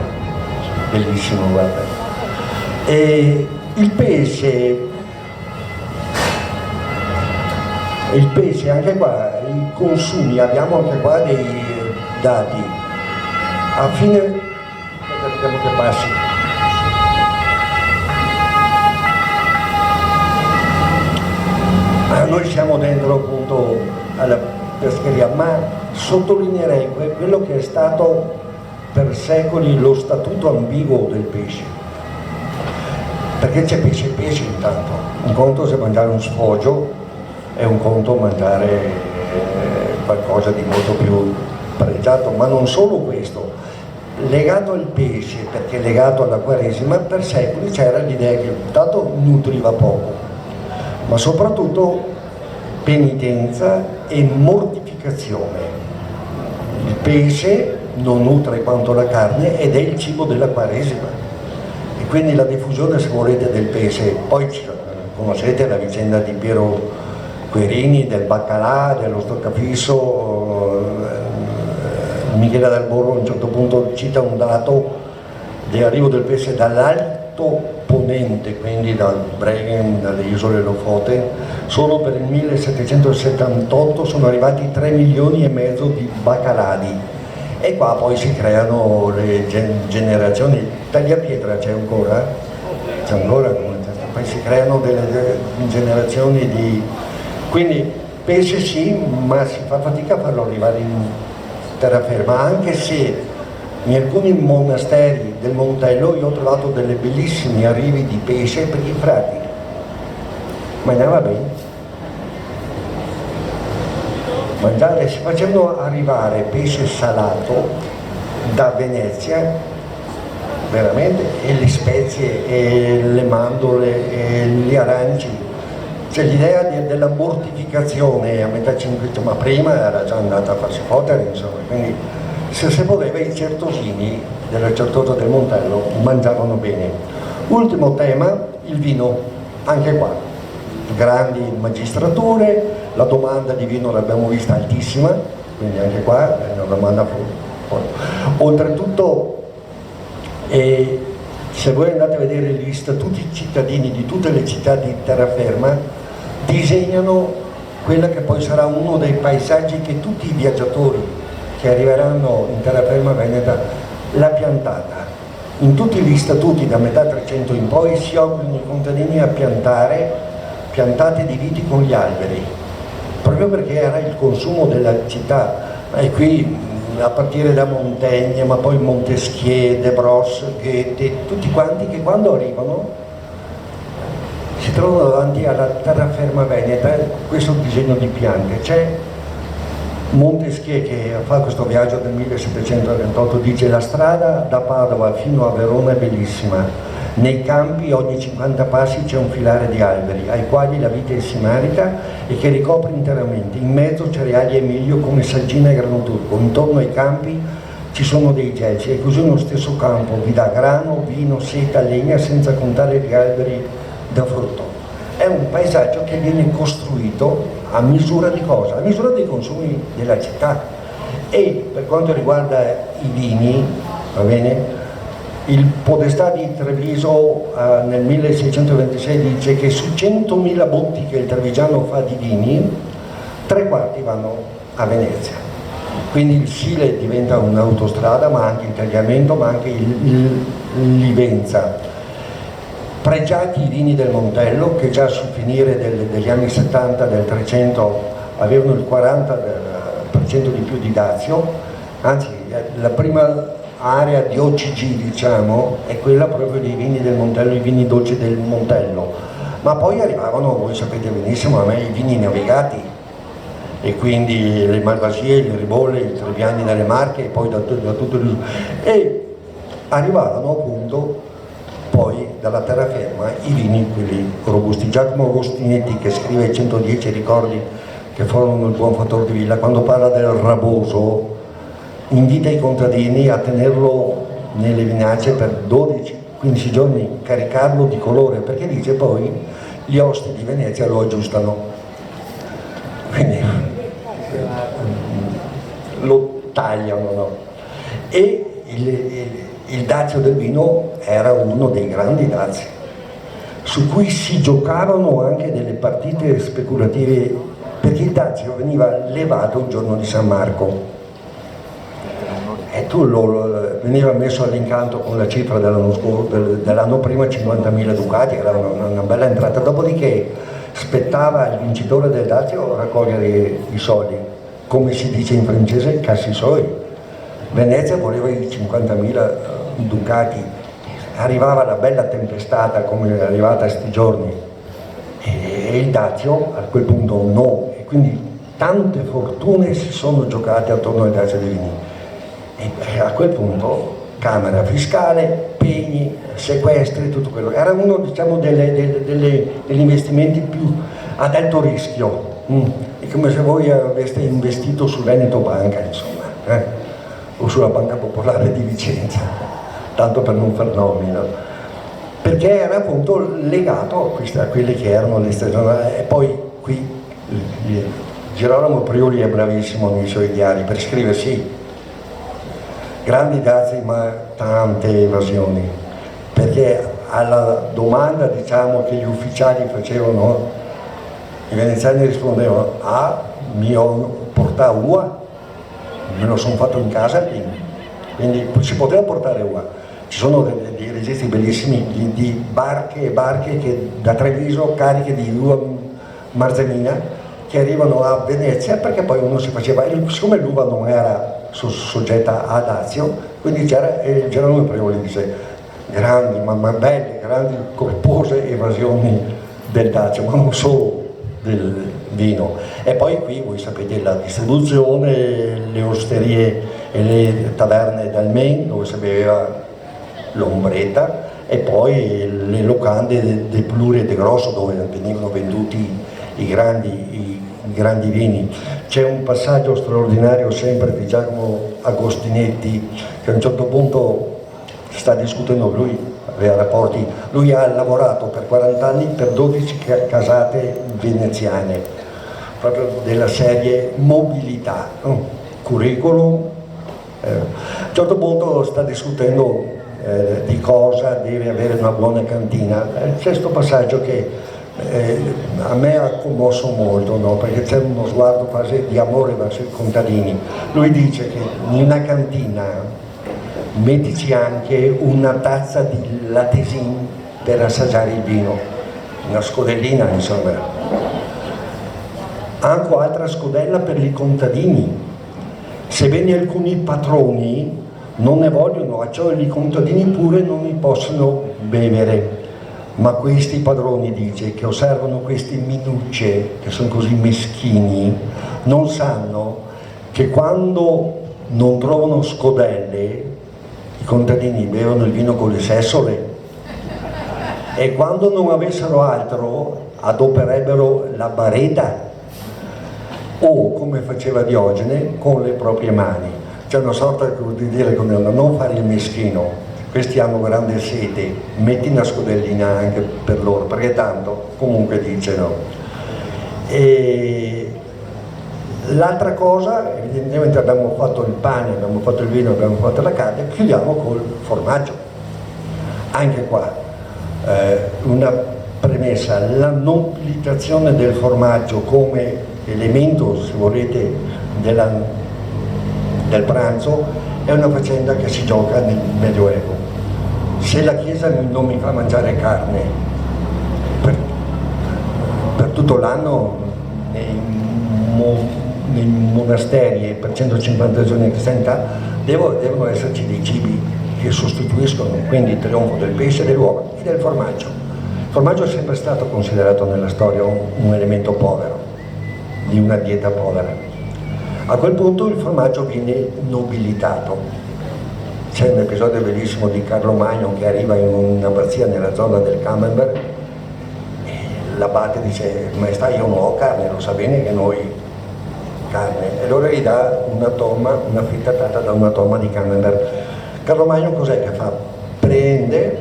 bellissimo, guarda. E il pesce anche qua, i consumi, abbiamo anche qua dei dati. A fine, vediamo che passi. Noi siamo dentro appunto alla pescheria, ma sottolineerei quello che è stato per secoli lo statuto ambiguo del pesce, perché c'è pesce e pesce intanto, un conto se mangiare un sfoggio è un conto mangiare qualcosa di molto più pregiato, ma non solo questo, legato al pesce, perché legato alla Quaresima, per secoli c'era l'idea che intanto nutriva poco, ma soprattutto penitenza e mortificazione. Il pesce non nutre quanto la carne ed è il cibo della Quaresima, e quindi la diffusione, se volete, del pesce. Poi conoscete la vicenda di Piero Querini, del baccalà, dello stoccafisso. Michele Del Borro a un certo punto cita un dato di arrivo del pesce dall'alto ponente, quindi dal Bregen, dalle isole Lofoten. Solo per il 1778 sono arrivati 3 milioni e mezzo di baccaladi, e qua poi si creano le generazioni. Tagliapietra c'è ancora? C'è ancora, poi si creano delle generazioni di... Quindi pesce sì, ma si fa fatica a farlo arrivare in terraferma, anche se in alcuni monasteri del Montello io ho trovato delle bellissimi arrivi di pesce per i frati. Mangiava bene. Mangiare, si facevano arrivare pesce salato da Venezia, veramente, e le spezie, e le mandorle, e gli aranci. C'è l'idea della mortificazione a metà Cinquecento, ma prima era già andata a farsi fottere, insomma, quindi se voleva i certosini della Certosa del Montello mangiavano bene. Ultimo tema, il vino, anche qua, grandi magistrature, la domanda di vino l'abbiamo vista altissima, quindi anche qua è una domanda fuori. Oltretutto, se voi andate a vedere gli statuti cittadini di tutte le città di terraferma, disegnano quella che poi sarà uno dei paesaggi che tutti i viaggiatori che arriveranno in terraferma veneta, la piantata. In tutti gli statuti da metà 300 in poi si obbligano i contadini a piantare piantate di viti con gli alberi, proprio perché era il consumo della città. E qui a partire da Montaigne, ma poi Montesquieu, De Brosse, Goethe, tutti quanti che quando arrivano si trovano davanti alla terraferma veneta questo disegno di piante. C'è Montesquieu che fa questo viaggio del 1728, dice: la strada da Padova fino a Verona è bellissima, nei campi ogni 50 passi c'è un filare di alberi ai quali la vite si marica e che ricopre interamente, in mezzo cereali e miglio come saggina e grano turco, intorno ai campi ci sono dei gelsi e così uno stesso campo vi dà grano, vino, seta, legna, senza contare gli alberi da frutto. È un paesaggio che viene costruito a misura di cosa? A misura dei consumi della città. E per quanto riguarda i vini, va bene, il Podestà di Treviso nel 1626 dice che su 100.000 botti che il trevigiano fa di vini, 3/4 vanno a Venezia. Quindi il Sile diventa un'autostrada, ma anche il tagliamento, ma anche il Livenza. Pregiati i vini del Montello, che già sul finire degli anni 70 del 300 avevano il 40% di più di dazio, anzi la prima area di OCG, diciamo, è quella proprio dei vini del Montello, i vini dolci del Montello. Ma poi arrivavano, voi sapete benissimo, a me i vini navigati, e quindi le Malvasie, le Ribolle, i Treviani dalle Marche, e poi da tutto il... e arrivavano appunto poi dalla terraferma i vini, quelli robusti. Giacomo Agostinetti, che scrive i 110 ricordi che formano il buon fattore di villa, quando parla del raboso invita i contadini a tenerlo nelle vinacce per 12-15 giorni, caricarlo di colore, perché dice poi gli osti di Venezia lo aggiustano, quindi lo tagliano, no? E il dazio del vino era uno dei grandi dazi, su cui si giocavano anche delle partite speculative, perché il dazio veniva levato il giorno di San Marco e veniva messo all'incanto con la cifra dell'anno prima, 50.000 ducati, era una bella entrata. Dopodiché spettava al vincitore del dazio raccogliere i soldi, come si dice in francese, cazzi suoi. Venezia voleva i 50.000 ducati, arrivava la bella tempestata come è arrivata sti giorni e il Dazio a quel punto no, e quindi tante fortune si sono giocate attorno al Dazio di Vini e a quel punto Camera fiscale, pegni, sequestri, tutto quello. Era uno, diciamo, degli investimenti più ad alto rischio. È come se voi aveste investito su Veneto Banca, insomma, o sulla Banca Popolare di Vicenza, tanto per non far nomi, no? Perché era appunto legato a quelle che erano le stagioni. E poi qui Girolamo Prioli è bravissimo nei suoi diari per scrivere, sì, grandi dazi ma tante evasioni, perché alla domanda, diciamo, che gli ufficiali facevano, i veneziani rispondevano: ah, mi ho portato ua, me lo sono fatto in casa, quindi si poteva portare ua. Ci sono dei registri bellissimi di barche e barche che da Treviso, cariche di uva marzemina, che arrivano a Venezia, perché poi uno si faceva, siccome l'uva non era soggetta a dazio, quindi c'era, e Gerolamo Prioli dice: grandi, ma belle, grandi, corpose evasioni del dazio, ma non solo del vino. E poi qui voi sapete la distribuzione, le osterie e le taverne del Maine dove si beveva l'ombretta, e poi le locande del Pluri e del Grosso dove venivano venduti i grandi vini. C'è un passaggio straordinario sempre di Giacomo Agostinetti, che a un certo punto sta discutendo, lui aveva rapporti, lui ha lavorato per 40 anni per 12 casate veneziane, proprio della serie mobilità, curriculum. A un certo punto sta discutendo di cosa deve avere una buona cantina. C'è questo passaggio che a me ha commosso molto, no? Perché c'è uno sguardo quasi di amore verso i contadini. Lui dice che in una cantina mettici anche una tazza di lattesin per assaggiare il vino, una scodellina, insomma, anche altra scodella per i contadini, sebbene alcuni patroni non ne vogliono, a ciò i contadini pure non ne possono bevere. Ma questi padroni, dice, che osservano questi minucce, che sono così meschini, non sanno che quando non trovano scodelle, i contadini bevono il vino con le sessole, e quando non avessero altro adoperebbero la bareta, o, come faceva Diogene, con le proprie mani. C'è una sorta di dire come non fare il meschino. Questi hanno grande sete, metti una scodellina anche per loro, perché tanto comunque dice no. E l'altra cosa, evidentemente abbiamo fatto il pane, abbiamo fatto il vino, abbiamo fatto la carne, chiudiamo col formaggio. Anche qua una premessa: la nobilitazione del formaggio come elemento, se volete, del pranzo è una faccenda che si gioca nel Medioevo. Se la Chiesa non mi fa mangiare carne per tutto l'anno nei monasteri e per 150 giorni di cristianità, devono esserci dei cibi che sostituiscono, quindi il trionfo del pesce, dell'uovo e del formaggio. Il formaggio è sempre stato considerato nella storia un elemento povero, di una dieta povera. A quel punto il formaggio viene nobilitato. C'è un episodio bellissimo di Carlo Magno che arriva in un'abbazia nella zona del Camembert e l'abate dice: maestà, io non ho carne, lo sa bene che noi carne, e allora gli dà una frittata da una tomma di Camembert. Carlo Magno cos'è che fa? Prende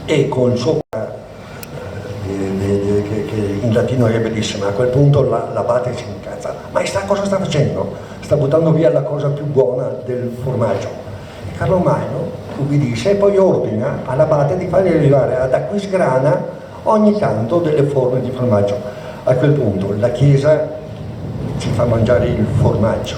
e col suo che in latino è bellissimo, a quel punto l'abate si incazza: maestà, cosa sta facendo? Sta buttando via la cosa più buona del formaggio. E Carlo Magno ubbidisce e poi ordina all'abate di fargli arrivare ad Aquisgrana ogni tanto delle forme di formaggio. A quel punto la Chiesa ci fa mangiare il formaggio.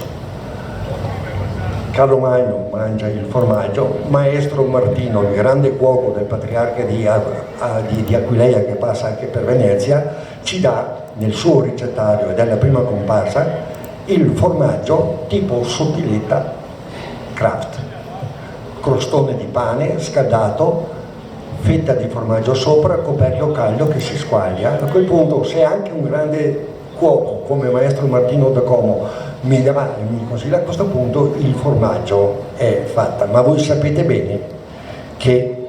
Carlo Magno mangia il formaggio, Maestro Martino, il grande cuoco del patriarca di Aquileia, che passa anche per Venezia, ci dà nel suo ricettario, ed è la prima comparsa, il formaggio tipo sottiletta Kraft, crostone di pane scaldato, fetta di formaggio sopra, coperchio caldo che si squaglia. A quel punto, se anche un grande cuoco come maestro Martino da Como mi consiglia, a questo punto il formaggio è fatta. Ma voi sapete bene che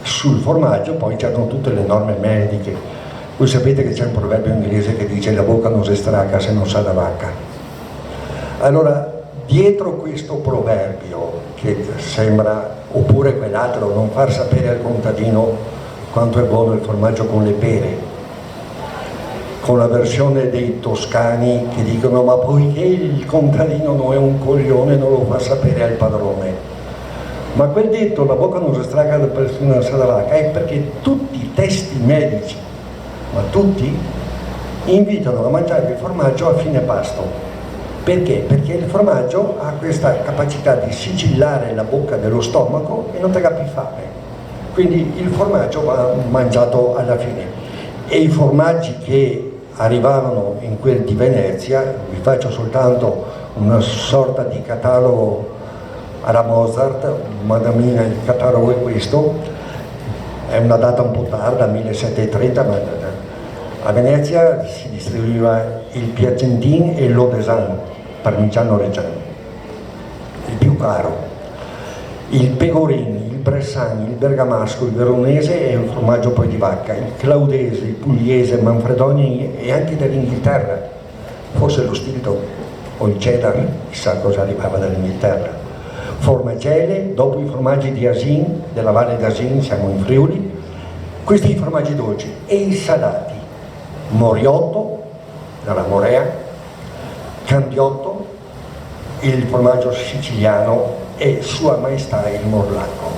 sul formaggio poi c'erano tutte le norme mediche. Voi sapete che c'è un proverbio inglese che dice la bocca non si stracca se non sa da vacca. Allora, dietro questo proverbio che sembra, oppure quell'altro, non far sapere al contadino quanto è buono il formaggio con le pere, con la versione dei toscani che dicono ma poiché il contadino non è un coglione non lo fa sapere al padrone. Ma quel detto la bocca non si stracca da persona da vacca è perché tutti i testi medici, ma tutti, invitano a mangiare il formaggio a fine pasto. Perché? Perché il formaggio ha questa capacità di sigillare la bocca dello stomaco e non ti più fame. Quindi il formaggio va mangiato alla fine. E i formaggi che arrivavano in quel di Venezia, vi faccio soltanto una sorta di catalogo alla Mozart, madamina il catalogo è questo, è una data un po' tarda, 1730, ma a Venezia si distribuiva il Piacentin e l'Odesin, parmigiano reggiano, il più caro, il Pecorini, il Bressan, il Bergamasco, il Veronese e un formaggio poi di vacca, il Claudese, il Pugliese, il Manfredoni e anche dall'Inghilterra, forse lo Stilton o il Cheddar, chissà cosa arrivava dall'Inghilterra. Formagelle, dopo i formaggi di Asin, della Valle d'Asin, siamo in Friuli, questi i formaggi dolci e i salati, Moriotto, dalla Morea, Cambiotto, il formaggio siciliano e Sua Maestà il Morlacco.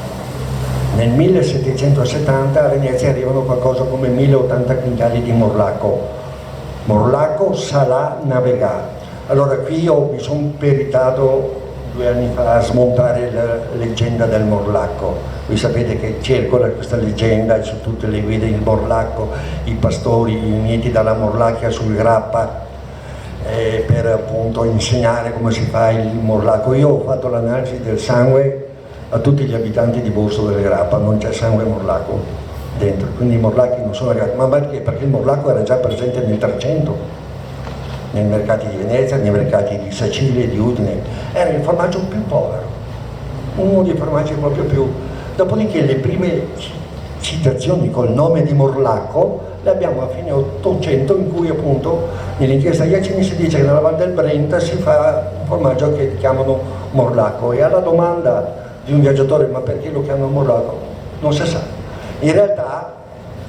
Nel 1770 a Venezia arrivano qualcosa come 1080 quintali di Morlacco. Morlacco, Salà, Navegà. Allora qui io mi sono peritato 2 anni fa a smontare la leggenda del Morlacco. Voi sapete che circola questa leggenda su tutte le guide il Morlacco, i pastori uniti dalla Morlacchia sul grappa per appunto insegnare come si fa il Morlacco. Io ho fatto l'analisi del sangue a tutti gli abitanti di Borso del Grappa, non c'è sangue Morlacco dentro, quindi i Morlacchi non sono arrivati. Ma perché? Perché il Morlacco era già presente nel 300. Nei mercati di Venezia, nei mercati di Sicilia e di Udine, era il formaggio più povero, uno dei formaggi proprio più. Dopodiché le prime citazioni col nome di Morlacco le abbiamo a fine 800, in cui appunto nell'inchiesta Iacini si dice che nella Val del Brenta si fa un formaggio che chiamano Morlacco, e alla domanda di un viaggiatore ma perché lo chiamano Morlacco non si sa. In realtà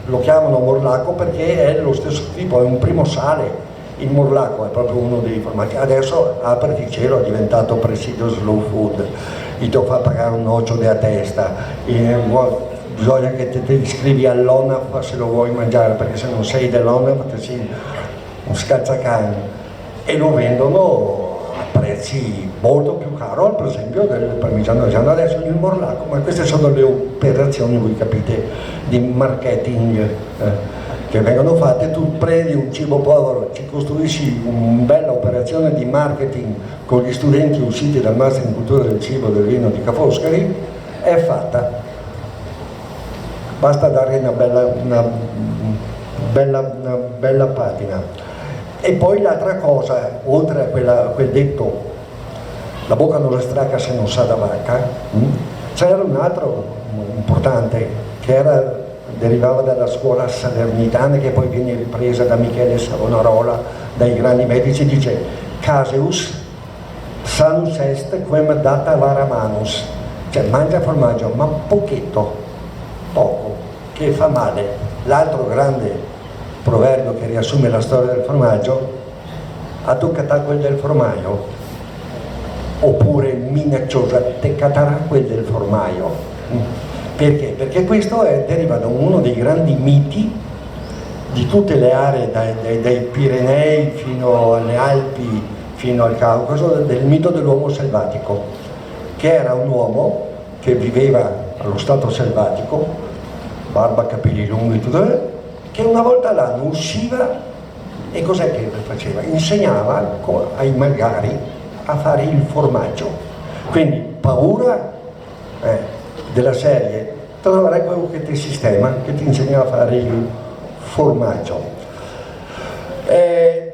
lo chiamano Morlacco perché è lo stesso tipo, è un primo sale. Il Morlacco è proprio uno dei formaggi. Adesso apriti il cielo, è diventato presidio slow food, ti fa pagare un nocciole a testa, bisogna che ti iscrivi all'ONAF se lo vuoi mangiare, perché se non sei dell'ONAF ti sei un scalzacane, e lo vendono a prezzi molto più caro, per esempio del parmigiano reggiano. Adesso il Morlacco, ma queste sono le operazioni, voi capite, di marketing che vengono fatte. Tu prendi un cibo povero, ci costruisci una bella operazione di marketing con gli studenti usciti dal Master in Cultura del Cibo e del Vino di Ca' Foscari, è fatta. Basta dare una bella patina. E poi l'altra cosa, oltre a quel detto, la bocca non la stracca se non sa da vacca, c'era un altro importante che derivava dalla scuola salernitana, che poi viene ripresa da Michele Savonarola, dai grandi medici, dice caseus sanus est quem data vara manus, cioè mangia formaggio ma pochetto, poco, che fa male. L'altro grande proverbio che riassume la storia del formaggio: a tu catà quel del formaio, oppure minacciosa te catarà quel del formaio. Perché? Perché questo deriva da uno dei grandi miti di tutte le aree, dai Pirenei fino alle Alpi, fino al Caucaso, del mito dell'uomo selvatico, che era un uomo che viveva allo stato selvatico, barba, capelli lunghi, tutto, che una volta all'anno usciva E cos'è che faceva? Insegnava ai magari a fare il formaggio. Quindi paura della serie, trovare quello che ti sistema, che ti insegna a fare il formaggio.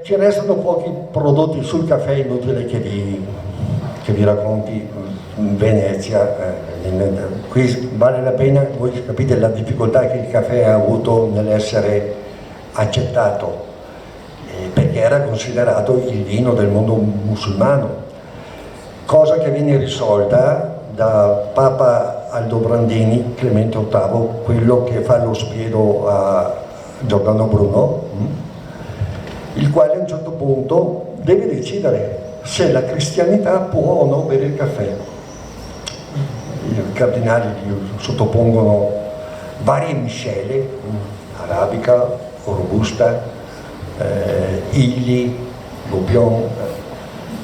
Ci restano pochi prodotti sul caffè, inutile che vi racconti Venezia. Qui vale la pena, voi capite la difficoltà che il caffè ha avuto nell'essere accettato, perché era considerato il vino del mondo musulmano, cosa che viene risolta da Papa Aldobrandini, Clemente VIII, quello che fa lo spiedo a Giordano Bruno, il quale a un certo punto deve decidere se la cristianità può o no bere il caffè. I cardinali gli sottopongono varie miscele, arabica, robusta, Illy, Goupion.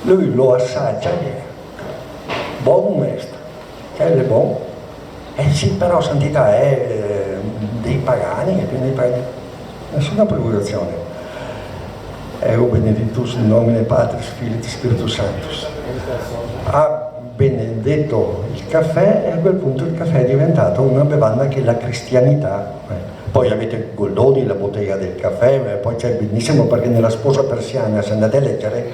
Lui lo assaggia e buon maestro, che è buon. Sì, però santità è dei pagani, e quindi nessuna preoccupazione. Ego benedictus in nomine Patris, Filii, Spiritus Sanctus. Ha benedetto il caffè e a quel punto il caffè è diventato una bevanda che la cristianità. Poi avete Goldoni, la bottega del caffè, poi c'è benissimo perché nella Sposa persiana, se andate a leggere,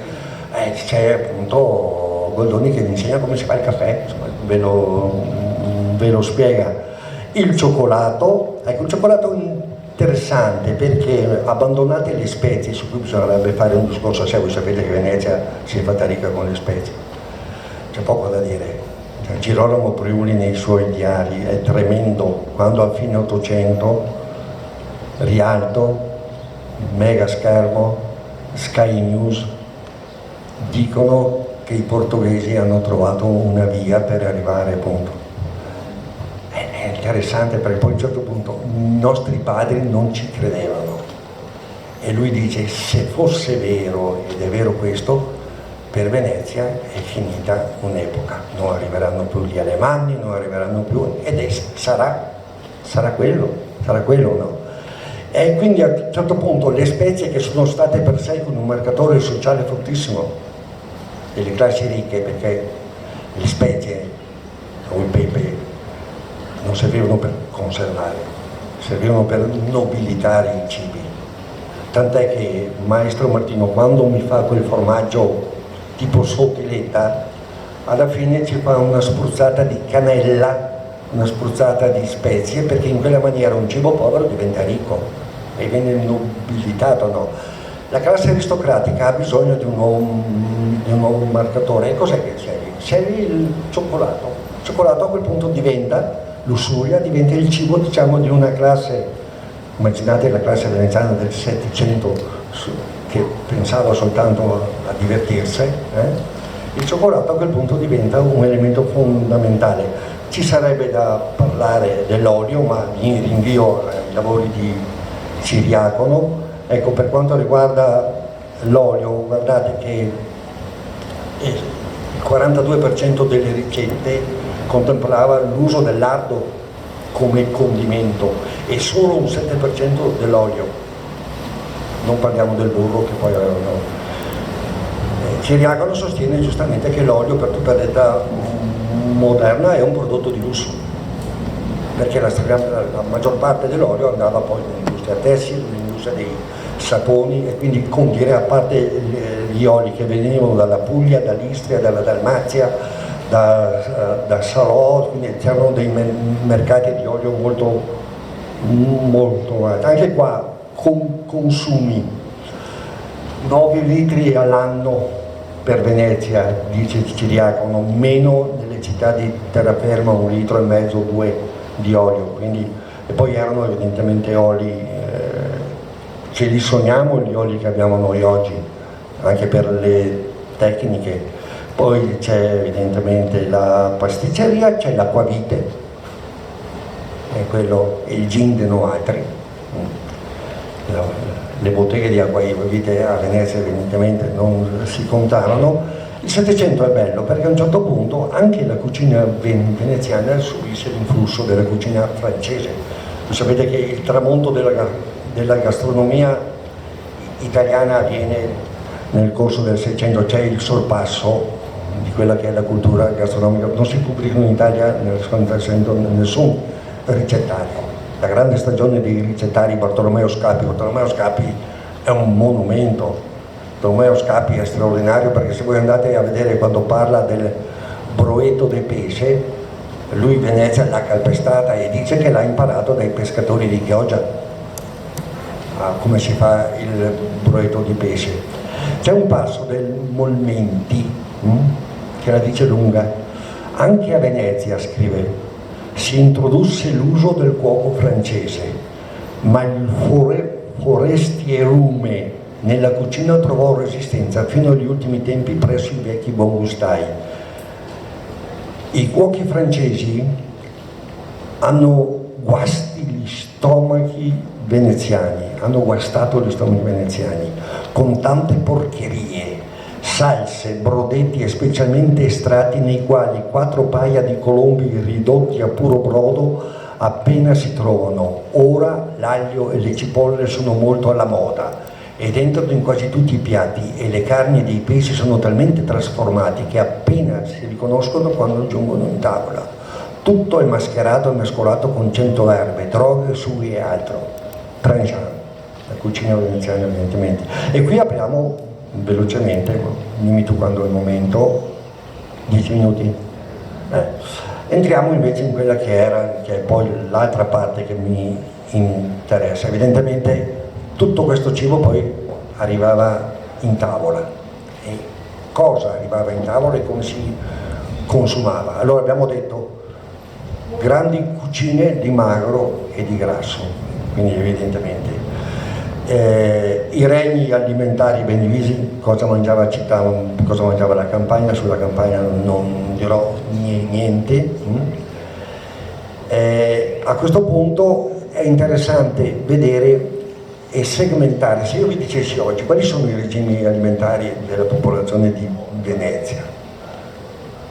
c'è appunto Goldoni che vi insegna come si fa il caffè, insomma, ve lo spiega. Il cioccolato, ecco, il cioccolato interessante perché abbandonate le spezie, su cui bisognerebbe fare un discorso a sé. Voi sapete che Venezia si è fatta ricca con le spezie, c'è poco da dire. Girolamo Priuli nei suoi diari è tremendo quando a fine 800 Rialto, mega schermo, Sky News dicono che i portoghesi hanno trovato una via per arrivare appunto. È interessante perché poi a un certo punto i nostri padri non ci credevano e lui dice: se fosse vero, ed è vero questo, per Venezia è finita un'epoca, non arriveranno più gli alemanni, non arriveranno più, sarà quello, no? E quindi a un certo punto le spezie, che sono state per secoli un marcatore sociale fortissimo delle classi ricche, perché le spezie o il pepe non servivano per conservare, servivano per nobilitare i cibi. Tant'è che Maestro Martino, quando mi fa quel formaggio tipo sottiletta, alla fine ci fa una spruzzata di cannella, una spruzzata di spezie, perché in quella maniera un cibo povero diventa ricco e viene nobilitato, no? La classe aristocratica ha bisogno di un nuovo marcatore. E cos'è che scegli? Scegli il cioccolato. Il cioccolato a quel punto diventa lussuria, diventa il cibo, diciamo, di una classe, immaginate la classe veneziana del Settecento che pensava soltanto a divertirsi, il cioccolato a quel punto diventa un elemento fondamentale. Ci sarebbe da parlare dell'olio, ma mi rinvio ai lavori di Ciriacono. Ecco, per quanto riguarda l'olio, guardate che il 42% delle ricette contemplava l'uso del lardo come condimento e solo un 7% dell'olio. Non parliamo del burro, che poi no. Ciriacono sostiene giustamente che l'olio, per tutta l'età moderna, è un prodotto di lusso, perché la maggior parte dell'olio andava poi nell'industria tessile, nell'industria dei saponi, e quindi condire, a parte gli oli che venivano dalla Puglia, dall'Istria, dalla Dalmazia, da Salò, quindi c'erano dei mercati di olio molto alti. Anche qua consumi 9 litri all'anno per Venezia, dice Ciriacono, meno nelle città di terraferma 1,5 litri, 2 di olio, quindi, e poi erano evidentemente oli, ce li sogniamo gli oli che abbiamo noi oggi, anche per le tecniche. Poi c'è evidentemente la pasticceria, c'è l'acquavite, e il gin de no altri. Le botteghe di acquavite a Venezia evidentemente non si contavano. Il Settecento è bello perché a un certo punto anche la cucina veneziana subisce l'influsso della cucina francese. Voi sapete che il tramonto della gastronomia italiana avviene nel corso del Seicento, c'è il sorpasso di quella che è la cultura gastronomica. Non si pubblicano in Italia nel secondo Seicento nessun ricettario. La grande stagione dei ricettari Bartolomeo Scapi è un monumento. Bartolomeo Scapi è straordinario, perché se voi andate a vedere quando parla del broeto de pesce, lui Venezia l'ha calpestata e dice che l'ha imparato dai pescatori di Chioggia, come si fa il broeto di pesce. C'è un passo del Molmenti che la dice lunga. Anche a Venezia, scrive, si introdusse l'uso del cuoco francese, ma il forestierume nella cucina trovò resistenza fino agli ultimi tempi presso i vecchi buongustai. I cuochi francesi hanno guasti gli stomachi veneziani, hanno guastato gli stomaci veneziani con tante porcherie, salse, brodetti e specialmente estratti nei quali 4 paia di colombi ridotti a puro brodo appena si trovano. Ora l'aglio e le cipolle sono molto alla moda ed entrano in quasi tutti i piatti, e le carni e i pesci sono talmente trasformati che appena si riconoscono quando giungono in tavola. Tutto è mascherato e mescolato con 100 erbe, droghe, sughi e altro. Tranchant, la cucina veneziana evidentemente. E qui apriamo velocemente, dimmi tu quando è il momento, 10 minuti. Entriamo invece in quella che è poi l'altra parte che mi interessa. Evidentemente tutto questo cibo poi arrivava in tavola. E cosa arrivava in tavola e come si consumava? Allora abbiamo detto grandi cucine di magro e di grasso. Quindi evidentemente i regni alimentari ben divisi, cosa mangiava la città, cosa mangiava la campagna. Sulla campagna non dirò niente. A questo punto è interessante vedere e segmentare. Se io vi dicessi oggi quali sono i regimi alimentari della popolazione di Venezia,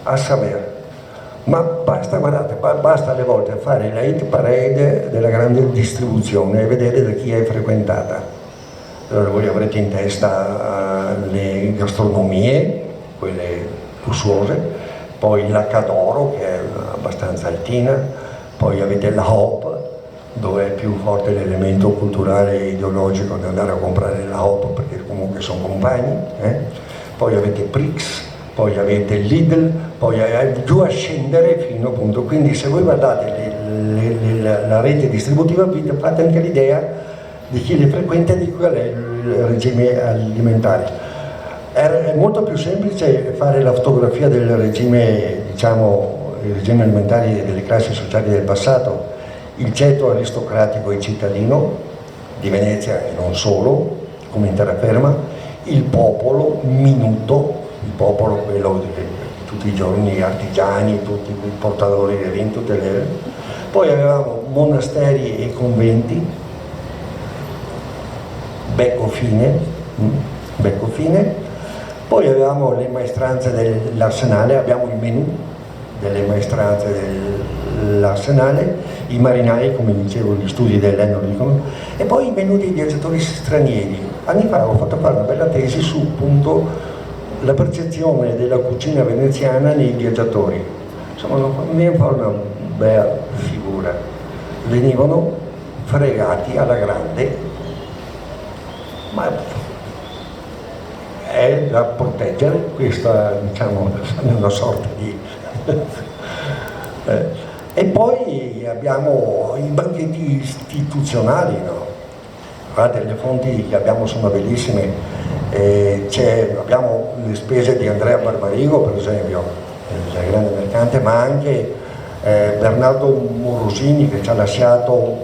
a saper, ma basta, guardate, basta alle volte fare la hit parade della grande distribuzione e vedere da chi è frequentata. Allora voi avrete in testa le gastronomie, quelle lussuose, poi la Cadoro, che è abbastanza altina, poi avete la Hop, dove è più forte l'elemento culturale e ideologico di andare a comprare la Hop, perché comunque sono compagni, poi avete Prix, poi avete Lidl, poi giù a scendere fino appunto. Quindi se voi guardate la rete distributiva fate anche l'idea di chi le frequenta e di qual è il regime alimentare. È molto più semplice fare la fotografia del regime, diciamo, i regimi alimentari delle classi sociali del passato. Il ceto aristocratico e cittadino di Venezia e non solo, come in terraferma, il popolo minuto, il popolo quello di tutti i giorni, artigiani, tutti i portatori di vino, tutte le... Poi avevamo monasteri e conventi, becco fine, poi avevamo le maestranze dell'arsenale, abbiamo il menù delle maestranze dell'arsenale, i marinai, come dicevo, gli studi dell'Enno dicono, e poi i menù dei viaggiatori stranieri. Anni fa ho fatto fare una bella tesi su appunto la percezione della cucina veneziana nei viaggiatori. Insomma, mi viene fuori una bella figura. Venivano fregati alla grande, ma è da proteggere questa, diciamo, una sorta di... E poi abbiamo i banchetti istituzionali, no? Guardate, le fonti che abbiamo sono bellissime. Abbiamo le spese di Andrea Barbarigo, per esempio, il grande mercante, ma anche Bernardo Morosini, che ci ha lasciato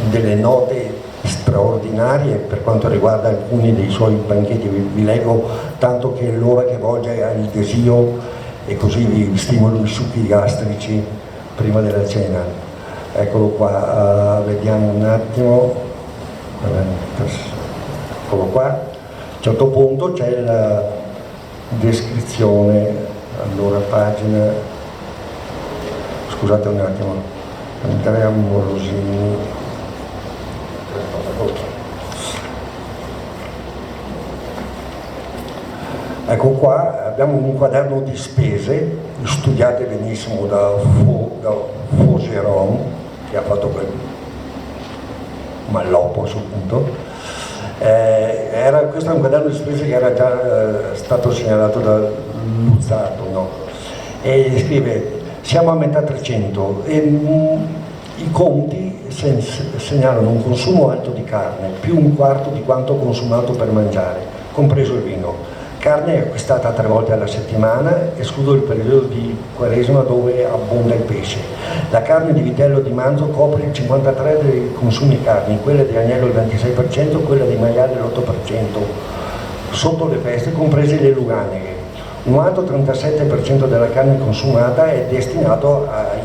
delle note straordinarie per quanto riguarda alcuni dei suoi banchetti. Vi leggo tanto che è l'ora che volge al desio e così vi stimolo i succhi gastrici prima della cena. Eccolo qua, vediamo un attimo. Eccolo qua, a un certo punto c'è la descrizione, allora pagina, scusate un attimo, Andrea Morosini, Ecco qua abbiamo un quaderno di spese, studiate benissimo da Faucheron, che ha fatto quel malloppo sul punto. Questo è un quaderno di spese che era già stato segnalato da Luzzatto, no? E scrive: siamo a metà 300 e i conti segnalano un consumo alto di carne, più un quarto di quanto consumato per mangiare, compreso il vino. Carne è acquistata 3 volte alla settimana, escludo il periodo di Quaresima dove abbonda il pesce. La carne di vitello e di manzo copre il 53% dei consumi carni, quella di agnello il 26%, quella di maiale l'8%, sotto le feste, comprese le luganeghe. Un altro 37% della carne consumata è destinato ai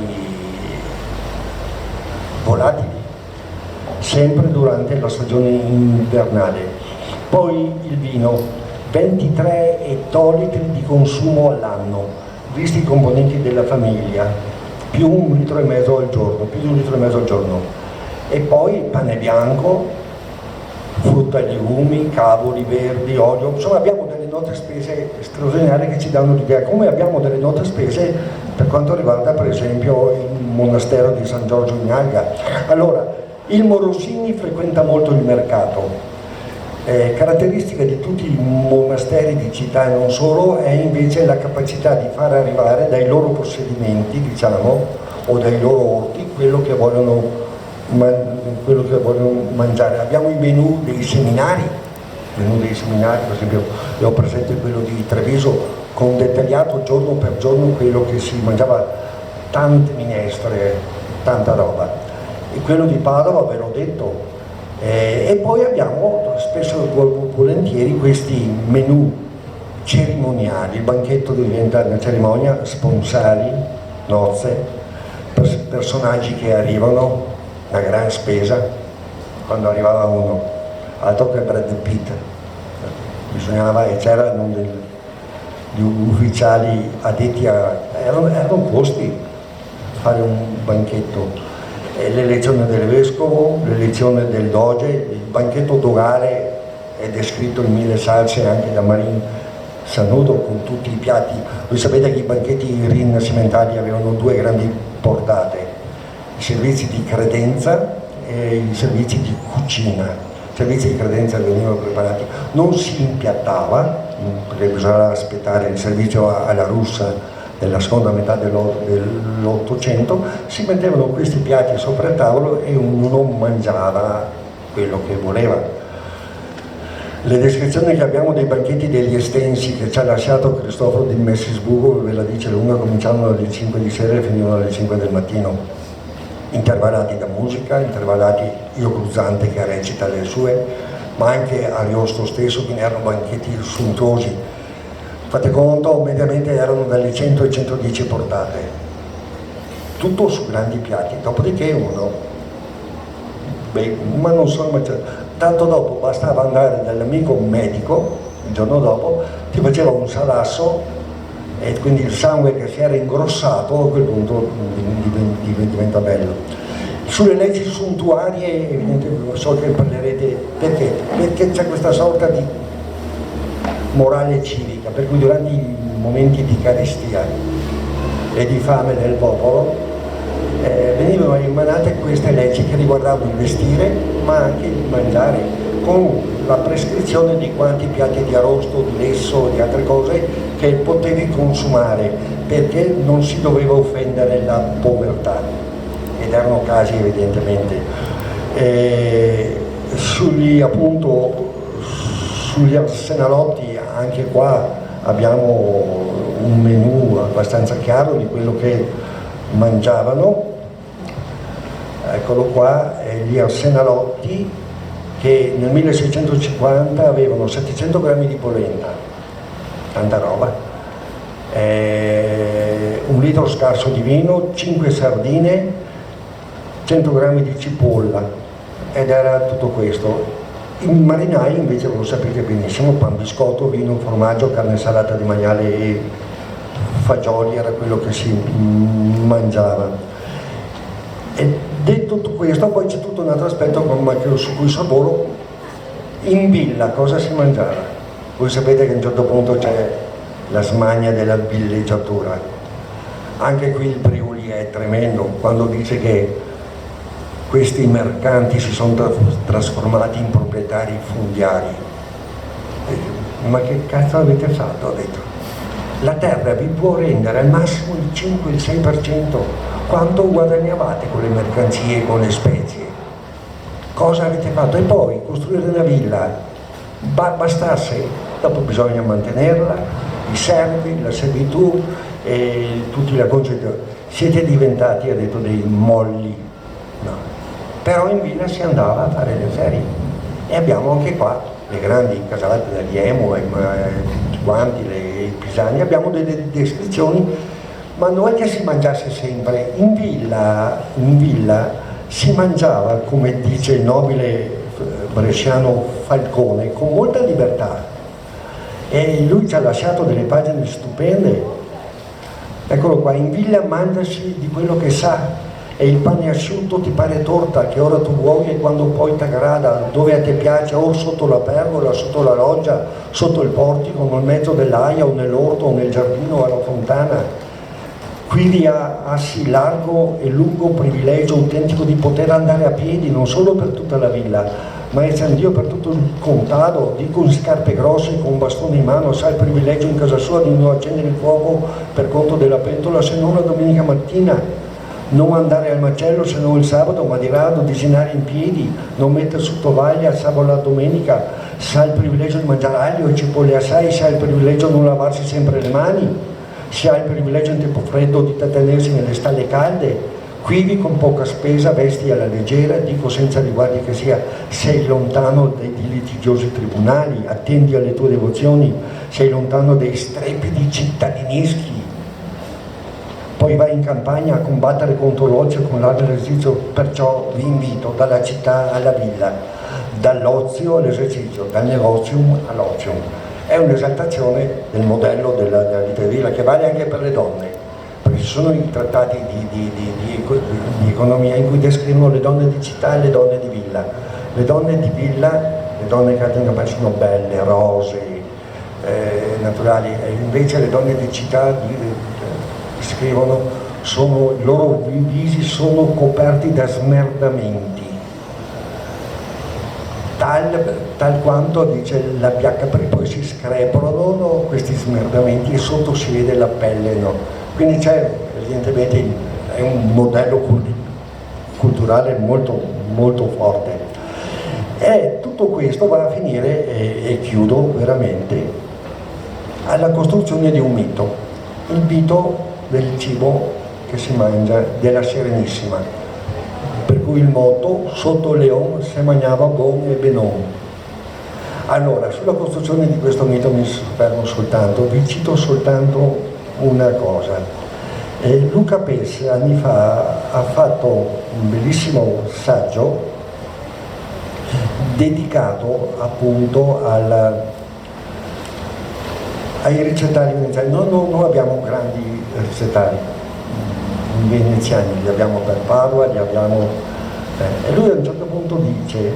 volatili, sempre durante la stagione invernale. Poi il vino, 23 ettolitri di consumo all'anno, visti i componenti della famiglia, più 1,5 litri al giorno, più di 1,5 litri al giorno. E poi pane bianco, frutta e legumi, cavoli verdi, olio, insomma abbiamo delle note spese straordinarie che ci danno l'idea, come abbiamo delle note spese per quanto riguarda per esempio il monastero di San Giorgio in Alga. Allora, il Morosini frequenta molto il mercato. Caratteristica di tutti i monasteri di città e non solo è invece la capacità di far arrivare dai loro possedimenti, diciamo, o dai loro orti quello che vogliono mangiare. Abbiamo i menù dei seminari, per esempio io ho presente quello di Treviso con dettagliato giorno per giorno quello che si mangiava, tante minestre, tanta roba. E quello di Padova ve l'ho detto. E poi abbiamo spesso e volentieri questi menù cerimoniali, il banchetto diventa una cerimonia, sponsali, nozze, personaggi che arrivano, una gran spesa, quando arrivava uno, altro che Brad Pitt, bisognava, e c'erano gli ufficiali addetti erano costi fare un banchetto. L'elezione del vescovo, l'elezione del doge, il banchetto dogale è descritto in 1000 salse anche da Marin Sanudo con tutti i piatti. Voi sapete che i banchetti rinascimentali avevano 2 grandi portate, i servizi di credenza e i servizi di cucina. I servizi di credenza venivano preparati, non si impiattava, perché bisognava aspettare il servizio alla russa nella seconda metà dell'Ottocento, si mettevano questi piatti sopra il tavolo e ognuno mangiava quello che voleva. Le descrizioni che abbiamo dei banchetti degli estensi che ci ha lasciato Cristoforo di Messisburgo ve la dice lunga, cominciavano alle 5 di sera e finivano alle 5 del mattino, intervallati da musica, intervallati Io Cruzzante che recita le sue, ma anche Ariosto stesso, quindi erano banchetti sontuosi. Fate conto, mediamente erano dalle 100 ai 110 portate, tutto su grandi piatti, dopodiché uno, ma non sono mangiato, tanto dopo bastava andare dall'amico medico, il giorno dopo, ti faceva un salasso e quindi il sangue che si era ingrossato a quel punto diventa bello. Sulle leggi suntuarie, evidentemente, so che parlerete, perché c'è questa sorta di morale civica, per cui durante i momenti di carestia e di fame del popolo venivano emanate queste leggi che riguardavano il vestire ma anche il mangiare, con la prescrizione di quanti piatti di arrosto, di lesso e di altre cose che potevi consumare, perché non si doveva offendere la povertà, ed erano casi evidentemente. Sugli arsenalotti anche qua abbiamo un menù abbastanza chiaro di quello che mangiavano. Eccolo qua, gli arsenalotti che nel 1650 avevano 700 grammi di polenta, tanta roba, 1 litro scarso di vino, 5 sardine, 100 grammi di cipolla, ed era tutto questo. I marinai invece, lo sapete benissimo, pan biscotto, vino, formaggio, carne salata di maiale e fagioli era quello che si mangiava. E detto tutto questo, poi c'è tutto un altro aspetto su cui sorvolo. In villa cosa si mangiava? Voi sapete che a un certo punto c'è la smania della villeggiatura. Anche qui il Priuli è tremendo quando dice che questi mercanti si sono trasformati in proprietari fondiari. Ma che cazzo avete fatto? Ha detto. La terra vi può rendere al massimo il 5-6%. Quanto guadagnavate con le mercanzie e con le spezie? Cosa avete fatto? E poi costruire una villa bastasse, dopo bisogna mantenerla, i servi, la servitù e tutti la concessione. Siete diventati, ha detto, dei molli. No. Però in villa si andava a fare le ferie e abbiamo anche qua le grandi casate degli Emo e tutti quanti, i pisani, abbiamo delle descrizioni, ma non è che si mangiasse sempre. In villa si mangiava, come dice il nobile bresciano Falcone, con molta libertà, e lui ci ha lasciato delle pagine stupende. Eccolo qua: in villa mangiasi di quello che sa, e il pane asciutto ti pare torta che ora tu vuoi e quando poi t'aggrada, dove a te piace, o sotto la pergola, sotto la loggia, sotto il portico, nel mezzo dell'aia o nell'orto o nel giardino o alla fontana. Qui vi ha sì largo e lungo privilegio autentico di poter andare a piedi non solo per tutta la villa, ma è Dio per tutto il contado, dico in scarpe grosse con un bastone in mano, sa il privilegio in casa sua di non accendere il fuoco per conto della pentola se non la domenica mattina, non andare al macello se non il sabato, ma di rado disinare in piedi, non mettere su tovaglia il sabato e la domenica, sa il privilegio di mangiare aglio e cipolle assai, sa il privilegio di non lavarsi sempre le mani, si ha il privilegio in tempo freddo di trattenersi nelle stalle calde. Quivi con poca spesa, vesti alla leggera, dico senza riguardi che sia, sei lontano dai litigiosi tribunali, attendi alle tue devozioni, sei lontano dai strepiti cittadineschi. Poi vai in campagna a combattere contro l'ozio con l'arduo esercizio, perciò vi invito dalla città alla villa, dall'ozio all'esercizio, dal negozium all'ozium. È un'esaltazione del modello della vita di villa che vale anche per le donne, perché ci sono i trattati di economia in cui descrivono le donne di città e le donne di villa. Le donne di villa, le donne che in campagna sono belle, rosee, naturali, e invece le donne di città scrivono, i loro visi sono coperti da smerdamenti, tal quanto, dice la biacca, perché poi si screpolano questi smerdamenti e sotto si vede la pelle, no? Quindi c'è, evidentemente, è un modello culturale molto, molto forte. E tutto questo va a finire, e chiudo veramente, alla costruzione di un mito, il mito del cibo che si mangia, della Serenissima, per cui il motto sotto Leon se mangiava bon e benon. Allora, sulla costruzione di questo mito mi soffermo soltanto, vi cito soltanto una cosa. Luca Pes anni fa ha fatto un bellissimo saggio dedicato appunto ai ricettari veneziani. Noi abbiamo grandi ricettari veneziani, li abbiamo per Padua, li abbiamo, e lui a un certo punto dice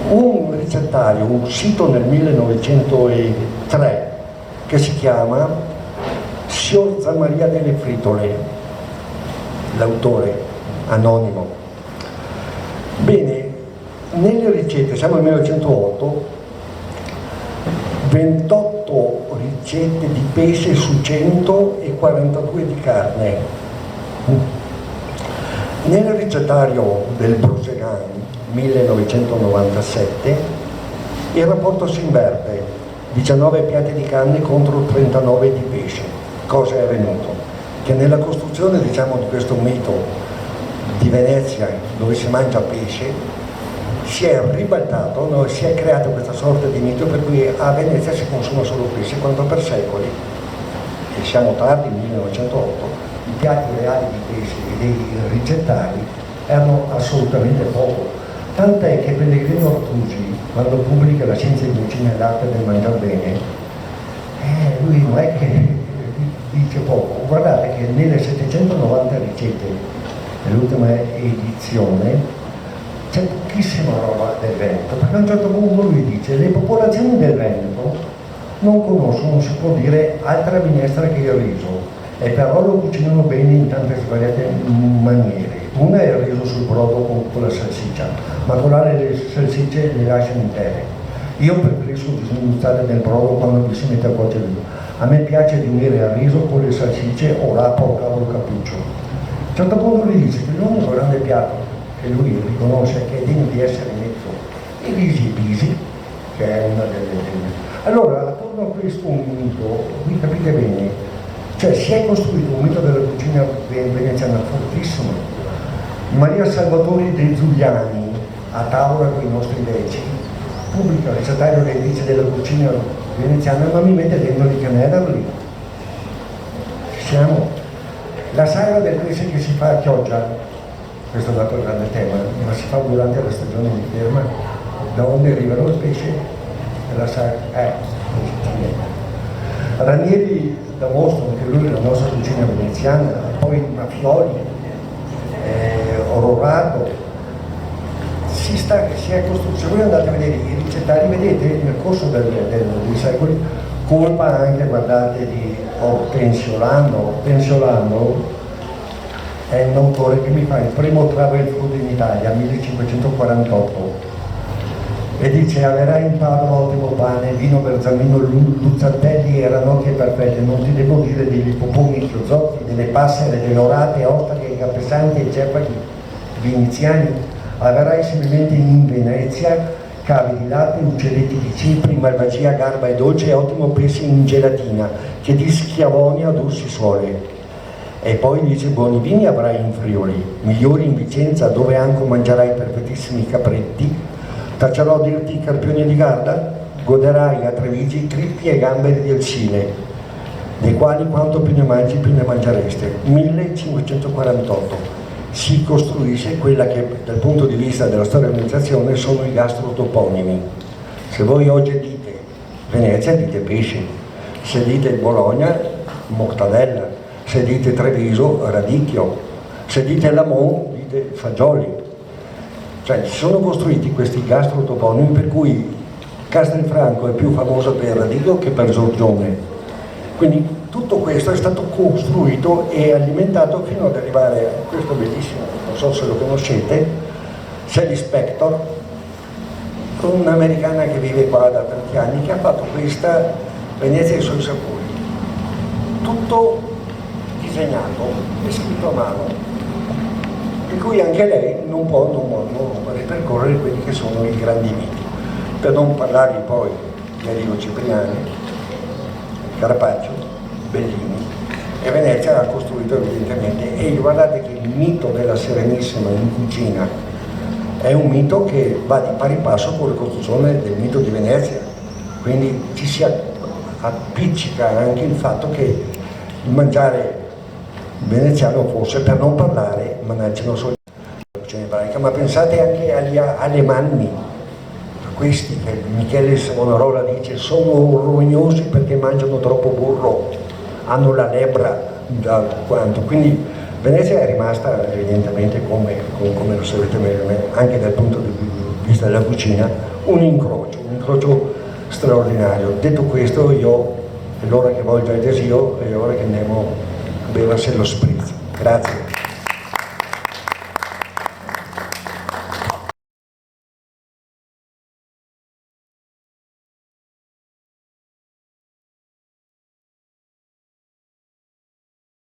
un ricettario uscito nel 1903 che si chiama Signor Zamaria delle Fritole, l'autore anonimo. Bene, nelle ricette, siamo nel 1908, 28 ricette di pesce su 100 e 42 di carne. Nel ricettario del Brusegan 1997 il rapporto si inverte, 19 piatti di carne contro 39 di pesce. Cosa è avvenuto? Che nella costruzione, diciamo, di questo mito di Venezia, dove si mangia pesce, si è ribaltato, no? Si è creata questa sorta di mito per cui a Venezia si consuma solo pesce, quando per secoli, e siamo tardi, 1908, i piatti reali di pesce e dei ricettari erano assolutamente poco. Tant'è che Pellegrino Ortugi, quando pubblica La scienza di cucina e l'arte del mangiar bene, lui non è che dice poco. Guardate che nelle 790 ricette, nell'ultima edizione, c'è pochissima roba del Veneto, perché a un certo punto lui dice le popolazioni del Veneto non conoscono, si può dire, altra minestra che il riso, e però lo cucinano bene in tante svariate maniere. Una è il riso sul brodo con la salsiccia, ma con le salsicce le lasciano intere. Io preferisco sminuzzare nel brodo quando si mette a cuocere il riso. A me piace di unire il riso con le salsicce o la porca o il cappuccio. A un certo punto lui dice che l'unico grande piatto che lui riconosce che è degno di essere messo i risi bisi, che è una delle... Allora, attorno a questo mito, vi capite bene, cioè si è costruito un mito della cucina veneziana fortissimo. Maria Salvatori De Giuliani, a tavola con i nostri veci, pubblica il ricettario che dice della cucina veneziana, ma mi mette dentro di Canela lì. Ci siamo. La sagra del pesce che si fa a Chioggia, questo è un altro grande tema, ma si fa durante la stagione di ferma, da dove arrivano il pesce e la sagra Ranieri dimostrano che lui è la nostra cucina veneziana, poi Mafioli, Ororato, si è costruito. Se voi andate a vedere i ricettari, vedete nel corso dei secoli, colpa anche, guardate, di Ortensio Lando. Ortensio Lando è un autore che mi fa il primo travel food in Italia, 1548, e dice: averà in Padova ottimo pane, vino Berzamino, Luzzatelli e ranocchie perfette, non ti devo dire degli poponi chiozotti, delle passere, delle orate, ostaghe, capesanti e cepachi veneziani. Avrai similmente in Venezia cavi di latte, uccelletti di Cipri, malvagia, garba e dolce e ottimo pesce in gelatina, che di Schiavonia dulci suole. E poi dice: buoni vini avrai in Friuli, migliori in Vicenza, dove anche mangerai perfettissimi capretti. Taccerò dirti carpioni di Garda, goderai a Trevigi crippi e gamberi del Sile, dei quali quanto più ne mangi più ne mangereste. 1548 si costruisce quella che dal punto di vista della storia dell'amministrazione sono i gastrotoponimi. Se voi oggi dite Venezia dite pesce, se dite Bologna mortadella, se dite Treviso radicchio, se dite Lamont dite fagioli. Cioè si sono costruiti questi gastrotoponimi per cui Castelfranco è più famoso per il radicchio che per Giorgione. Quindi tutto questo è stato costruito e alimentato fino ad arrivare a questo bellissimo, non so se lo conoscete, Sally Spector, un'americana che vive qua da tanti anni, che ha fatto questa Venezia e i suoi sapori. Tutto disegnato e scritto a mano. Per cui anche lei non può non ripercorrere quelli che sono i grandi miti, per non parlare poi di Arrigo Cipriani, Carpaccio, Bellini, e Venezia ha costruito evidentemente. E guardate che il mito della Serenissima in cucina è un mito che va di pari passo con la costruzione del mito di Venezia, quindi ci si appiccica anche il fatto che il mangiare veneziano fosse, per non parlare, mangiano solo la cucina ebraica, ma pensate anche agli alemanni, questi che Michele Savonarola dice sono rognosi perché mangiano troppo burro, hanno la lebbra da quanto, quindi Venezia è rimasta evidentemente come lo sapete anche dal punto di vista della cucina un incrocio straordinario. Detto questo, io è l'ora che volge il desio, è l'ora che andiamo a beversi lo spritz. Grazie.